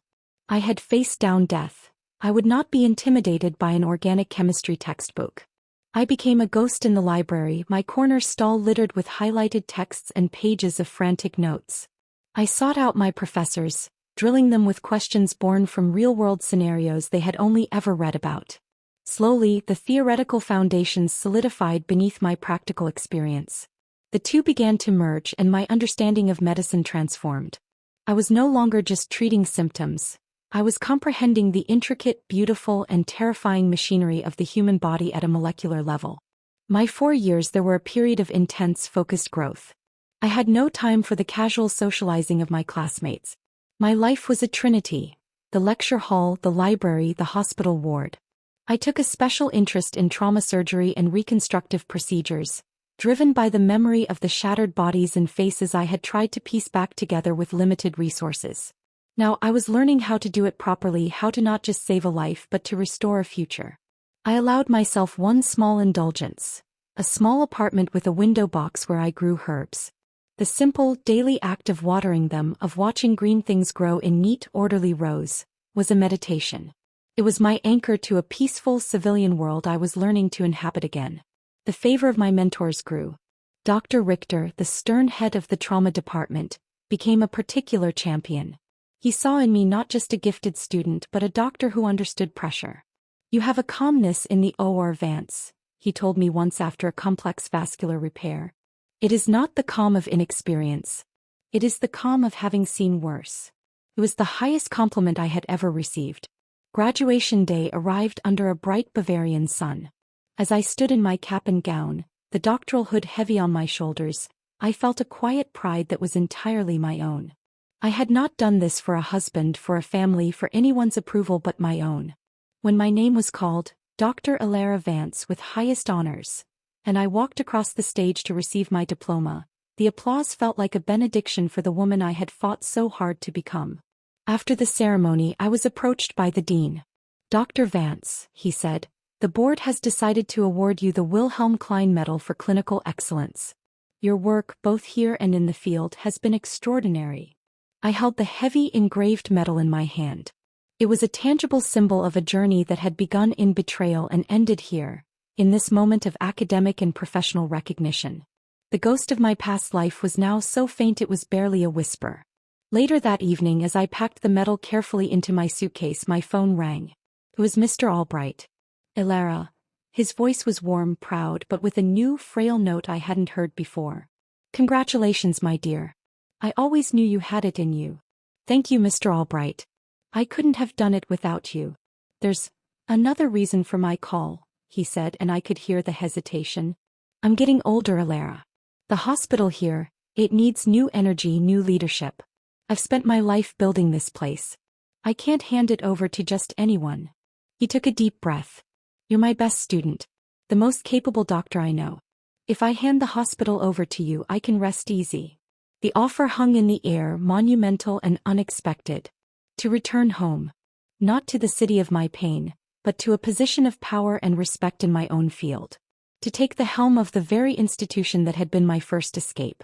I had faced down death. I would not be intimidated by an organic chemistry textbook. I became a ghost in the library, my corner stall littered with highlighted texts and pages of frantic notes. I sought out my professors, drilling them with questions born from real-world scenarios they had only ever read about. Slowly, the theoretical foundations solidified beneath my practical experience. The two began to merge and my understanding of medicine transformed. I was no longer just treating symptoms. I was comprehending the intricate, beautiful, and terrifying machinery of the human body at a molecular level. My 4 years there were a period of intense, focused growth. I had no time for the casual socializing of my classmates. My life was a trinity: the lecture hall, the library, the hospital ward. I took a special interest in trauma surgery and reconstructive procedures, driven by the memory of the shattered bodies and faces I had tried to piece back together with limited resources. Now I was learning how to do it properly, how to not just save a life but to restore a future. I allowed myself one small indulgence: a small apartment with a window box where I grew herbs. The simple, daily act of watering them, of watching green things grow in neat, orderly rows, was a meditation. It was my anchor to a peaceful civilian world I was learning to inhabit again. The favor of my mentors grew. Dr. Richter, the stern head of the trauma department, became a particular champion. He saw in me not just a gifted student but a doctor who understood pressure. "You have a calmness in the OR, Vance," he told me once after a complex vascular repair. "It is not the calm of inexperience. It is the calm of having seen worse." It was the highest compliment I had ever received. Graduation day arrived under a bright Bavarian sun. As I stood in my cap and gown, the doctoral hood heavy on my shoulders, I felt a quiet pride that was entirely my own. I had not done this for a husband, for a family, for anyone's approval but my own. When my name was called, Dr. Alara Vance with highest honors, and I walked across the stage to receive my diploma, the applause felt like a benediction for the woman I had fought so hard to become. After the ceremony, I was approached by the dean. "Dr. Vance," he said, "the board has decided to award you the Wilhelm Klein Medal for Clinical Excellence. Your work, both here and in the field, has been extraordinary." I held the heavy engraved medal in my hand. It was a tangible symbol of a journey that had begun in betrayal and ended here, in this moment of academic and professional recognition. The ghost of my past life was now so faint it was barely a whisper. Later that evening, as I packed the metal carefully into my suitcase, my phone rang. It was Mr. Albright. "Elara." His voice was warm, proud, but with a new, frail note I hadn't heard before. "Congratulations, my dear. I always knew you had it in you." "Thank you, Mr. Albright. I couldn't have done it without you." "There's another reason for my call," he said, and I could hear the hesitation. "I'm getting older, Elara. The hospital here, it needs new energy, new leadership. I've spent my life building this place. I can't hand it over to just anyone." He took a deep breath. "You're my best student. The most capable doctor I know. If I hand the hospital over to you, I can rest easy." The offer hung in the air, monumental and unexpected. To return home. Not to the city of my pain, but to a position of power and respect in my own field. To take the helm of the very institution that had been my first escape.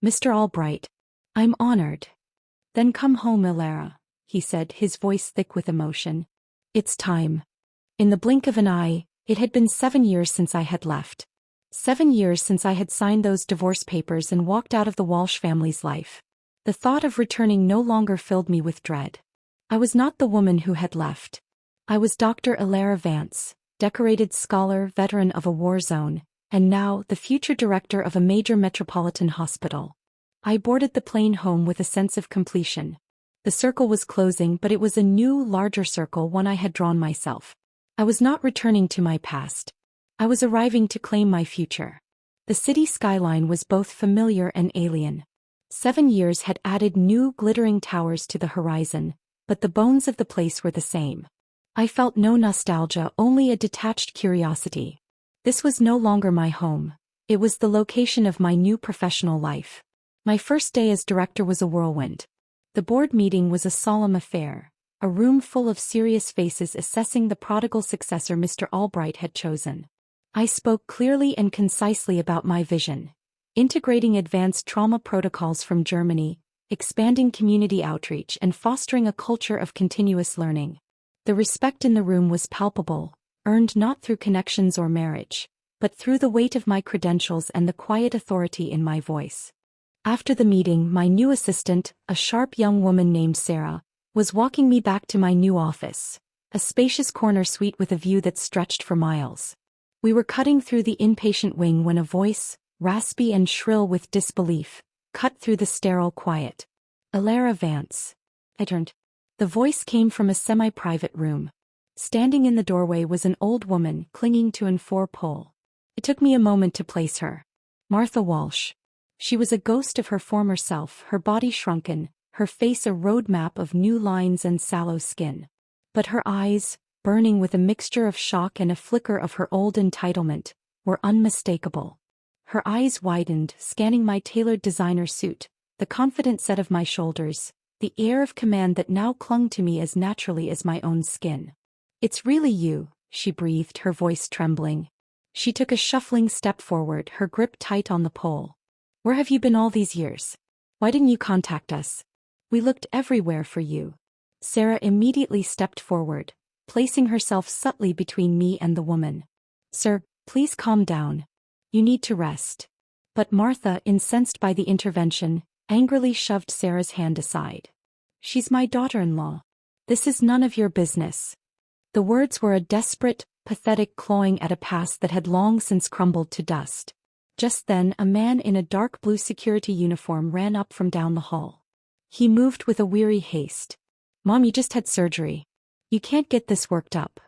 "Mr. Albright, I'm honored." "Then come home, Elara," he said, his voice thick with emotion. "It's time." In the blink of an eye, it had been 7 years since I had left. 7 years since I had signed those divorce papers and walked out of the Walsh family's life. The thought of returning no longer filled me with dread. I was not the woman who had left. I was Dr. Elara Vance, decorated scholar, veteran of a war zone, and now the future director of a major metropolitan hospital. I boarded the plane home with a sense of completion. The circle was closing, but it was a new, larger circle, one I had drawn myself. I was not returning to my past. I was arriving to claim my future. The city skyline was both familiar and alien. 7 years had added new, glittering towers to the horizon, but the bones of the place were the same. I felt no nostalgia, only a detached curiosity. This was no longer my home. It was the location of my new professional life. My first day as director was a whirlwind. The board meeting was a solemn affair, a room full of serious faces assessing the prodigal successor Mr. Albright had chosen. I spoke clearly and concisely about my vision: integrating advanced trauma protocols from Germany, expanding community outreach, and fostering a culture of continuous learning. The respect in the room was palpable, earned not through connections or marriage, but through the weight of my credentials and the quiet authority in my voice. After the meeting, my new assistant, a sharp young woman named Sarah, was walking me back to my new office, a spacious corner suite with a view that stretched for miles. We were cutting through the inpatient wing when a voice, raspy and shrill with disbelief, cut through the sterile quiet. "Elara Vance." I turned. The voice came from a semi-private room. Standing in the doorway was an old woman clinging to an 4-pole. It took me a moment to place her. Martha Walsh. She was a ghost of her former self, her body shrunken, her face a road map of new lines and sallow skin. But her eyes, burning with a mixture of shock and a flicker of her old entitlement, were unmistakable. Her eyes widened, scanning my tailored designer suit, the confident set of my shoulders, the air of command that now clung to me as naturally as my own skin. "It's really you," she breathed, her voice trembling. She took a shuffling step forward, her grip tight on the pole. "Where have you been all these years? Why didn't you contact us? We looked everywhere for you." Sarah immediately stepped forward, placing herself subtly between me and the woman. "Sir, please calm down. You need to rest." But Martha, incensed by the intervention, angrily shoved Sarah's hand aside. "She's my daughter-in-law. This is none of your business." The words were a desperate, pathetic clawing at a past that had long since crumbled to dust. Just then, a man in a dark blue security uniform ran up from down the hall. He moved with a weary haste. "Mom, you just had surgery. You can't get this worked up."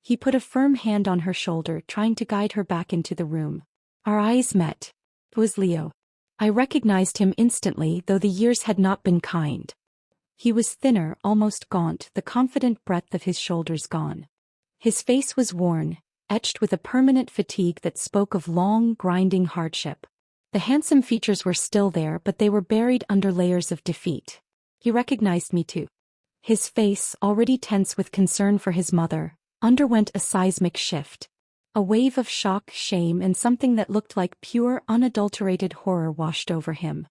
He put a firm hand on her shoulder, trying to guide her back into the room. Our eyes met. It was Leo. I recognized him instantly, though the years had not been kind. He was thinner, almost gaunt, the confident breadth of his shoulders gone. His face was worn, etched with a permanent fatigue that spoke of long, grinding hardship. The handsome features were still there, but they were buried under layers of defeat. He recognized me too. His face, already tense with concern for his mother, underwent a seismic shift. A wave of shock, shame, and something that looked like pure, unadulterated horror washed over him.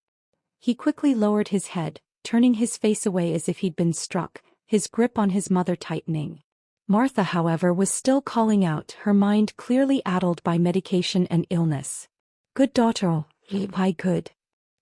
He quickly lowered his head, turning his face away as if he'd been struck, his grip on his mother tightening. Martha, however, was still calling out, her mind clearly addled by medication and illness. Good daughter, why good?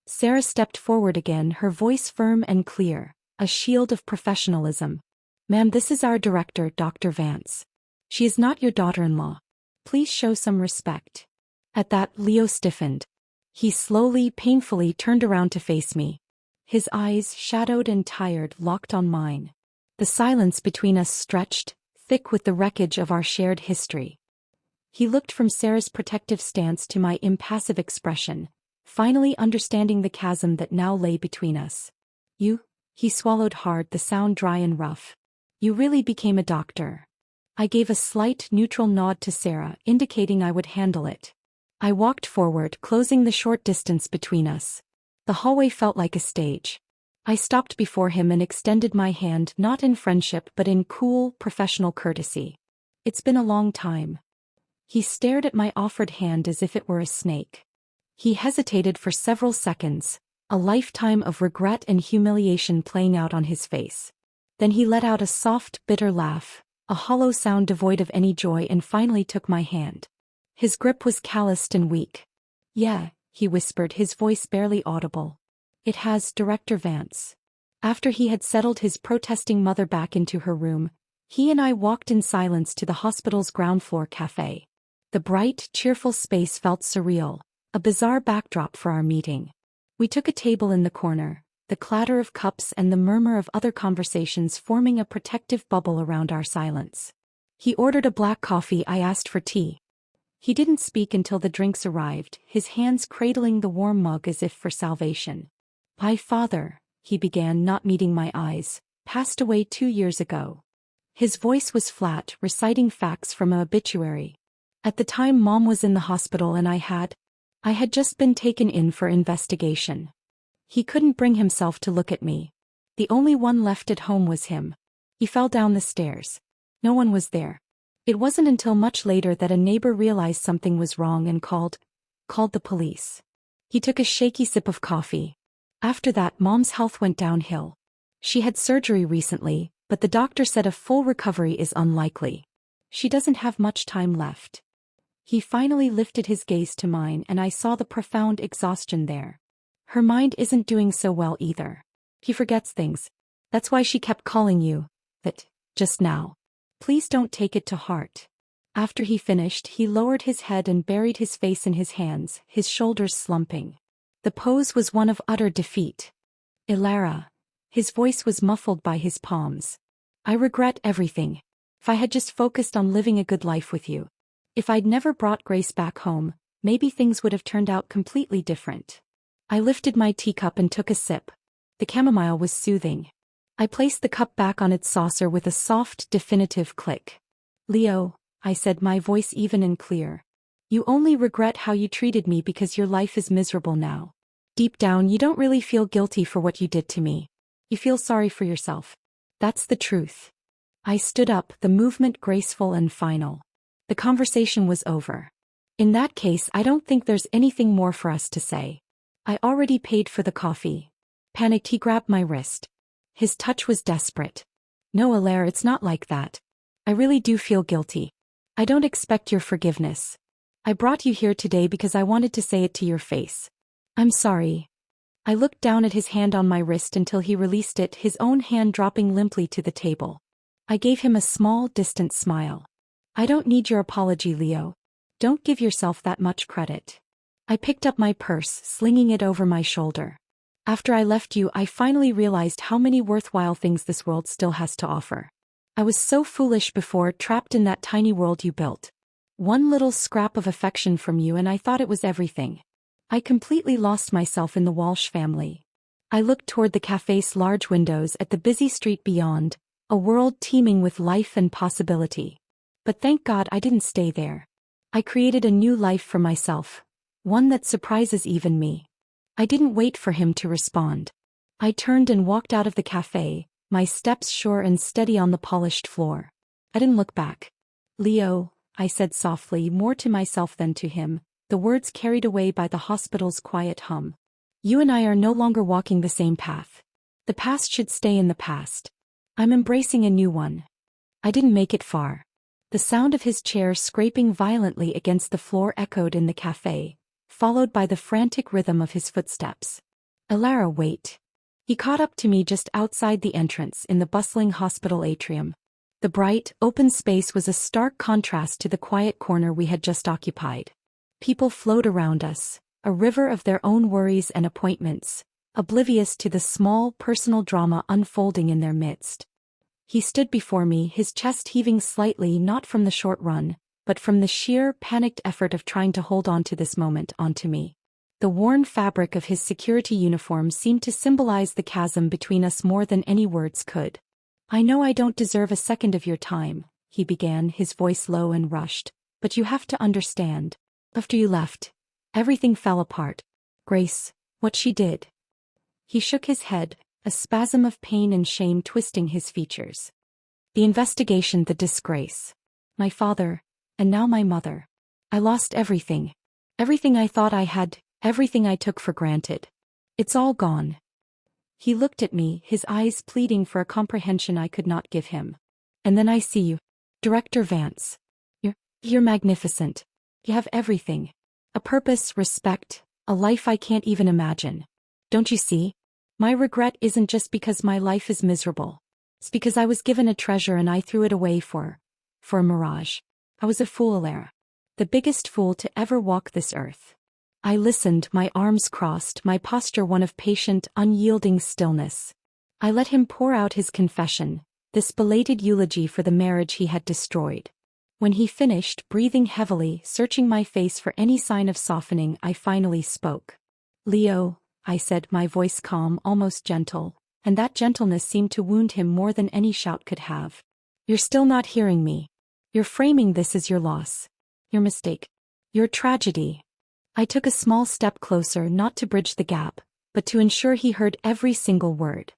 Sarah stepped forward again, her voice firm and clear, a shield of professionalism. Ma'am, this is our director, Dr. Vance. She is not your daughter-in-law. Please show some respect. At that, Leo stiffened. He slowly, painfully turned around to face me. His eyes, shadowed and tired, locked on mine. The silence between us stretched, thick with the wreckage of our shared history. He looked from Sarah's protective stance to my impassive expression, finally understanding the chasm that now lay between us. You? He swallowed hard, the sound dry and rough. You really became a doctor. I gave a slight, neutral nod to Sarah, indicating I would handle it. I walked forward, closing the short distance between us. The hallway felt like a stage. I stopped before him and extended my hand, not in friendship but in cool, professional courtesy. It's been a long time. He stared at my offered hand as if it were a snake. He hesitated for several seconds, a lifetime of regret and humiliation playing out on his face. Then he let out a soft, bitter laugh, a hollow sound devoid of any joy, and finally took my hand. His grip was calloused and weak. Yeah, he whispered, his voice barely audible. It has, Director Vance. After he had settled his protesting mother back into her room, he and I walked in silence to the hospital's ground floor cafe. The bright, cheerful space felt surreal, a bizarre backdrop for our meeting. We took a table in the corner, the clatter of cups and the murmur of other conversations forming a protective bubble around our silence. He ordered a black coffee, I asked for tea. He didn't speak until the drinks arrived, his hands cradling the warm mug as if for salvation. My father, he began, not meeting my eyes, passed away 2 years ago. His voice was flat, reciting facts from an obituary. At the time Mom was in the hospital and I had just been taken in for investigation. He couldn't bring himself to look at me. The only one left at home was him. He fell down the stairs. No one was there. It wasn't until much later that a neighbor realized something was wrong and called the police. He took a shaky sip of coffee. After that, Mom's health went downhill. She had surgery recently, but the doctor said a full recovery is unlikely. She doesn't have much time left. He finally lifted his gaze to mine and I saw the profound exhaustion there. Her mind isn't doing so well either. He forgets things. That's why she kept calling you that just now. Please don't take it to heart. After he finished, he lowered his head and buried his face in his hands, his shoulders slumping. The pose was one of utter defeat. Ilara. His voice was muffled by his palms. I regret everything. If I had just focused on living a good life with you. If I'd never brought Grace back home, maybe things would have turned out completely different. I lifted my teacup and took a sip. The chamomile was soothing. I placed the cup back on its saucer with a soft, definitive click. Leo, I said, my voice even and clear. You only regret how you treated me because your life is miserable now. Deep down, you don't really feel guilty for what you did to me. You feel sorry for yourself. That's the truth. I stood up, the movement graceful and final. The conversation was over. In that case, I don't think there's anything more for us to say. I already paid for the coffee. Panicked, he grabbed my wrist. His touch was desperate. No, Alaire, it's not like that. I really do feel guilty. I don't expect your forgiveness. I brought you here today because I wanted to say it to your face. I'm sorry. I looked down at his hand on my wrist until he released it, his own hand dropping limply to the table. I gave him a small, distant smile. I don't need your apology, Leo. Don't give yourself that much credit. I picked up my purse, slinging it over my shoulder. After I left you, I finally realized how many worthwhile things this world still has to offer. I was so foolish before, trapped in that tiny world you built. One little scrap of affection from you and I thought it was everything. I completely lost myself in the Walsh family. I looked toward the cafe's large windows at the busy street beyond, a world teeming with life and possibility. But thank God I didn't stay there. I created a new life for myself. One that surprises even me. I didn't wait for him to respond. I turned and walked out of the cafe, my steps sure and steady on the polished floor. I didn't look back. Leo, I said softly, more to myself than to him, the words carried away by the hospital's quiet hum. You and I are no longer walking the same path. The past should stay in the past. I'm embracing a new one. I didn't make it far. The sound of his chair scraping violently against the floor echoed in the cafe, followed by the frantic rhythm of his footsteps. Alara, wait. He caught up to me just outside the entrance in the bustling hospital atrium. The bright, open space was a stark contrast to the quiet corner we had just occupied. People flowed around us, a river of their own worries and appointments, oblivious to the small, personal drama unfolding in their midst. He stood before me, his chest heaving slightly, not from the short run, but from the sheer, panicked effort of trying to hold on to this moment, onto me. The worn fabric of his security uniform seemed to symbolize the chasm between us more than any words could. I know I don't deserve a second of your time, he began, his voice low and rushed, but you have to understand. After you left, everything fell apart. Grace, what she did. He shook his head, a spasm of pain and shame twisting his features. The investigation, the disgrace. My father, and now my mother. I lost everything. Everything I thought I had, everything I took for granted. It's all gone. He looked at me, his eyes pleading for a comprehension I could not give him. And then I see you. Director Vance. You're magnificent. You have everything. A purpose, respect, a life I can't even imagine. Don't you see? My regret isn't just because my life is miserable. It's because I was given a treasure and I threw it away for a mirage. I was a fool, Alara. The biggest fool to ever walk this earth. I listened, my arms crossed, my posture one of patient, unyielding stillness. I let him pour out his confession, this belated eulogy for the marriage he had destroyed. When he finished, breathing heavily, searching my face for any sign of softening, I finally spoke. Leo, I said, my voice calm, almost gentle, and that gentleness seemed to wound him more than any shout could have. You're still not hearing me. You're framing this as your loss. Your mistake. Your tragedy. I took a small step closer, not to bridge the gap, but to ensure he heard every single word.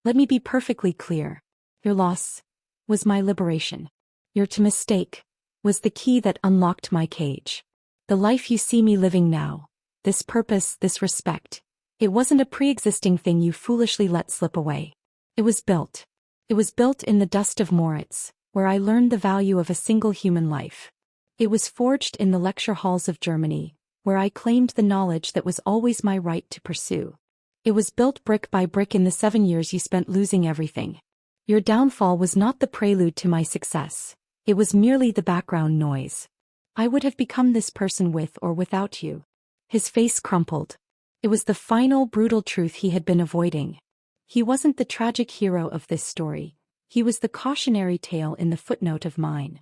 Let me be perfectly clear. Your loss was my liberation. Your mistake was the key that unlocked my cage. The life you see me living now, this purpose, this respect, it wasn't a pre-existing thing you foolishly let slip away. It was built. It was built in the dust of Moritz, where I learned the value of a single human life. It was forged in the lecture halls of Germany, where I claimed the knowledge that was always my right to pursue. It was built brick by brick in the 7 years you spent losing everything. Your downfall was not the prelude to my success. It was merely the background noise. I would have become this person with or without you. His face crumpled. It was the final brutal truth he had been avoiding. He wasn't the tragic hero of this story. He was the cautionary tale in the footnote of mine.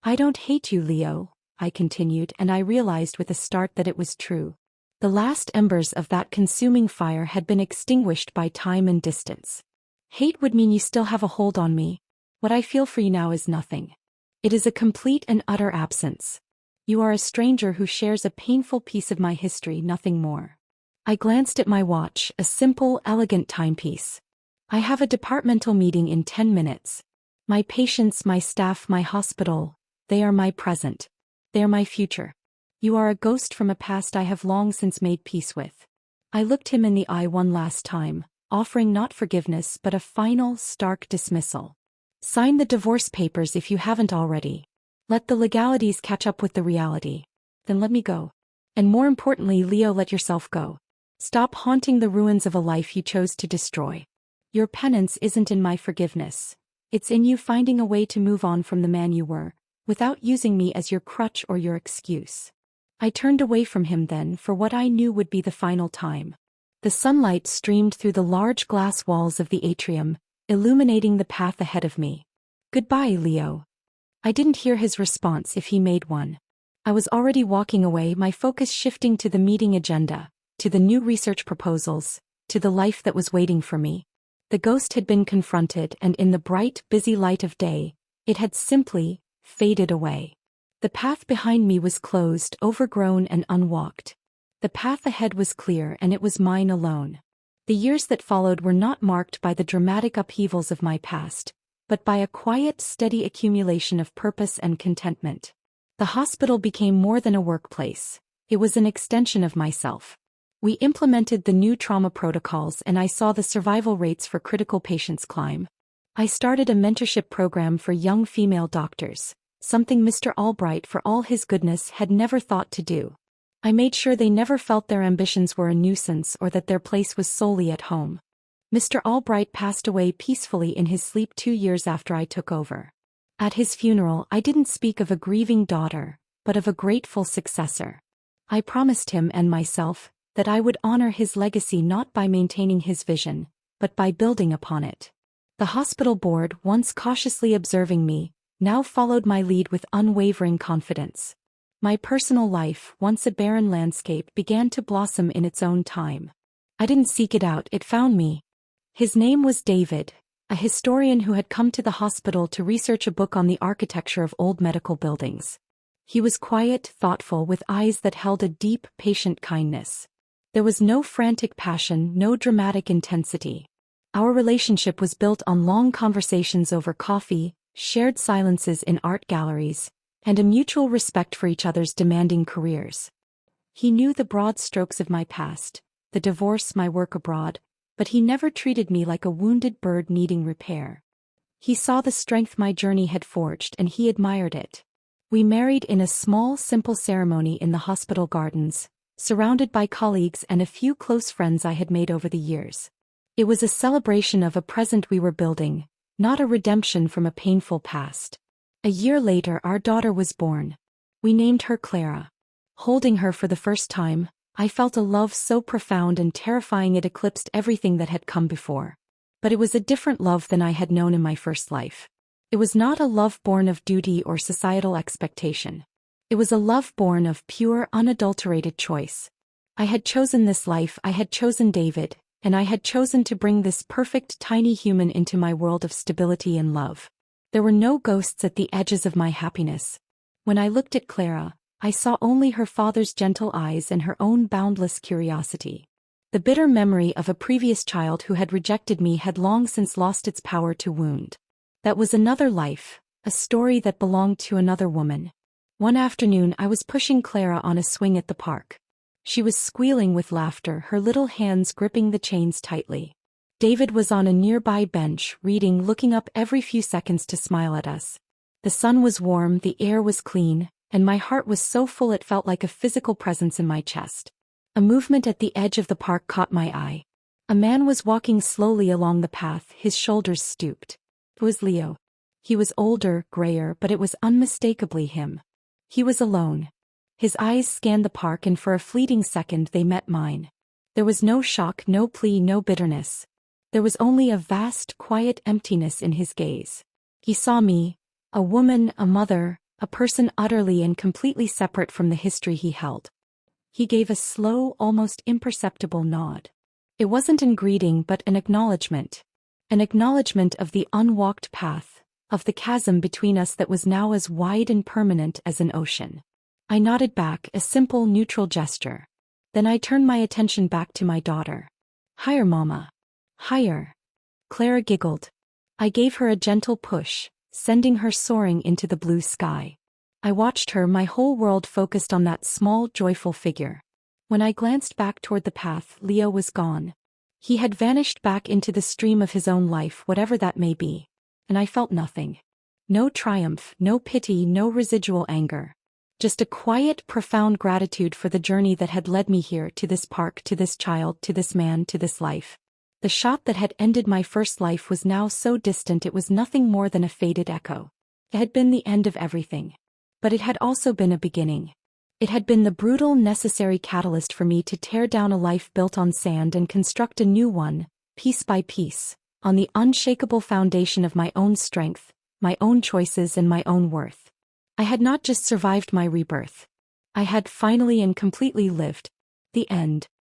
I don't hate you, Leo, I continued, and I realized with a start that it was true. The last embers of that consuming fire had been extinguished by time and distance. Hate would mean you still have a hold on me. What I feel for you now is nothing. It is a complete and utter absence. You are a stranger who shares a painful piece of my history, nothing more. I glanced at my watch, a simple, elegant timepiece. I have a departmental meeting in 10 minutes. My patients, my staff, my hospital, they are my present. They are my future. You are a ghost from a past I have long since made peace with. I looked him in the eye one last time, offering not forgiveness but a final, stark dismissal. Sign the divorce papers if you haven't already. Let the legalities catch up with the reality. Then let me go. And more importantly, Leo, let yourself go. Stop haunting the ruins of a life you chose to destroy. Your penance isn't in my forgiveness. It's in you finding a way to move on from the man you were, without using me as your crutch or your excuse. I turned away from him then for what I knew would be the final time. The sunlight streamed through the large glass walls of the atrium, illuminating the path ahead of me. Goodbye, Leo. I didn't hear his response if he made one. I was already walking away, my focus shifting to the meeting agenda, to the new research proposals, to the life that was waiting for me. The ghost had been confronted, and in the bright, busy light of day, it had simply faded away. The path behind me was closed, overgrown and unwalked. The path ahead was clear, and it was mine alone. The years that followed were not marked by the dramatic upheavals of my past, but by a quiet, steady accumulation of purpose and contentment. The hospital became more than a workplace. It was an extension of myself. We implemented the new trauma protocols, and I saw the survival rates for critical patients climb. I started a mentorship program for young female doctors, something Mr. Albright, for all his goodness, had never thought to do. I made sure they never felt their ambitions were a nuisance or that their place was solely at home. Mr. Albright passed away peacefully in his sleep 2 years after I took over. At his funeral, I didn't speak of a grieving daughter, but of a grateful successor. I promised him and myself that I would honor his legacy not by maintaining his vision, but by building upon it. The hospital board, once cautiously observing me, now followed my lead with unwavering confidence. My personal life, once a barren landscape, began to blossom in its own time. I didn't seek it out, it found me. His name was David, a historian who had come to the hospital to research a book on the architecture of old medical buildings. He was quiet, thoughtful, with eyes that held a deep, patient kindness. There was no frantic passion, no dramatic intensity. Our relationship was built on long conversations over coffee, shared silences in art galleries, and a mutual respect for each other's demanding careers. He knew the broad strokes of my past, the divorce, my work abroad, but he never treated me like a wounded bird needing repair. He saw the strength my journey had forged and he admired it. We married in a small, simple ceremony in the hospital gardens, surrounded by colleagues and a few close friends I had made over the years. It was a celebration of a present we were building, not a redemption from a painful past. A year later, our daughter was born. We named her Clara. Holding her for the first time, I felt a love so profound and terrifying it eclipsed everything that had come before. But it was a different love than I had known in my first life. It was not a love born of duty or societal expectation. It was a love born of pure, unadulterated choice. I had chosen this life, I had chosen David, and I had chosen to bring this perfect tiny human into my world of stability and love. There were no ghosts at the edges of my happiness. When I looked at Clara, I saw only her father's gentle eyes and her own boundless curiosity. The bitter memory of a previous child who had rejected me had long since lost its power to wound. That was another life, a story that belonged to another woman. One afternoon I was pushing Clara on a swing at the park. She was squealing with laughter, her little hands gripping the chains tightly. David was on a nearby bench, reading, looking up every few seconds to smile at us. The sun was warm, the air was clean, and my heart was so full it felt like a physical presence in my chest. A movement at the edge of the park caught my eye. A man was walking slowly along the path, his shoulders stooped. It was Leo. He was older, grayer, but it was unmistakably him. He was alone. His eyes scanned the park and for a fleeting second they met mine. There was no shock, no plea, no bitterness. There was only a vast, quiet emptiness in his gaze. He saw me, a woman, a mother, a person utterly and completely separate from the history he held. He gave a slow, almost imperceptible nod. It wasn't in greeting but an acknowledgement. An acknowledgement of the unwalked path, of the chasm between us that was now as wide and permanent as an ocean. I nodded back, a simple, neutral gesture. Then I turned my attention back to my daughter. "Higher, Mama. Higher." Clara giggled. I gave her a gentle push, sending her soaring into the blue sky. I watched her, my whole world focused on that small, joyful figure. When I glanced back toward the path, Leo was gone. He had vanished back into the stream of his own life, whatever that may be. And I felt nothing. No triumph, no pity, no residual anger. Just a quiet, profound gratitude for the journey that had led me here, to this park, to this child, to this man, to this life. The shot that had ended my first life was now so distant it was nothing more than a faded echo. It had been the end of everything. But it had also been a beginning. It had been the brutal, necessary catalyst for me to tear down a life built on sand and construct a new one, piece by piece, on the unshakable foundation of my own strength, my own choices and my own worth. I had not just survived my rebirth. I had finally and completely lived. The end.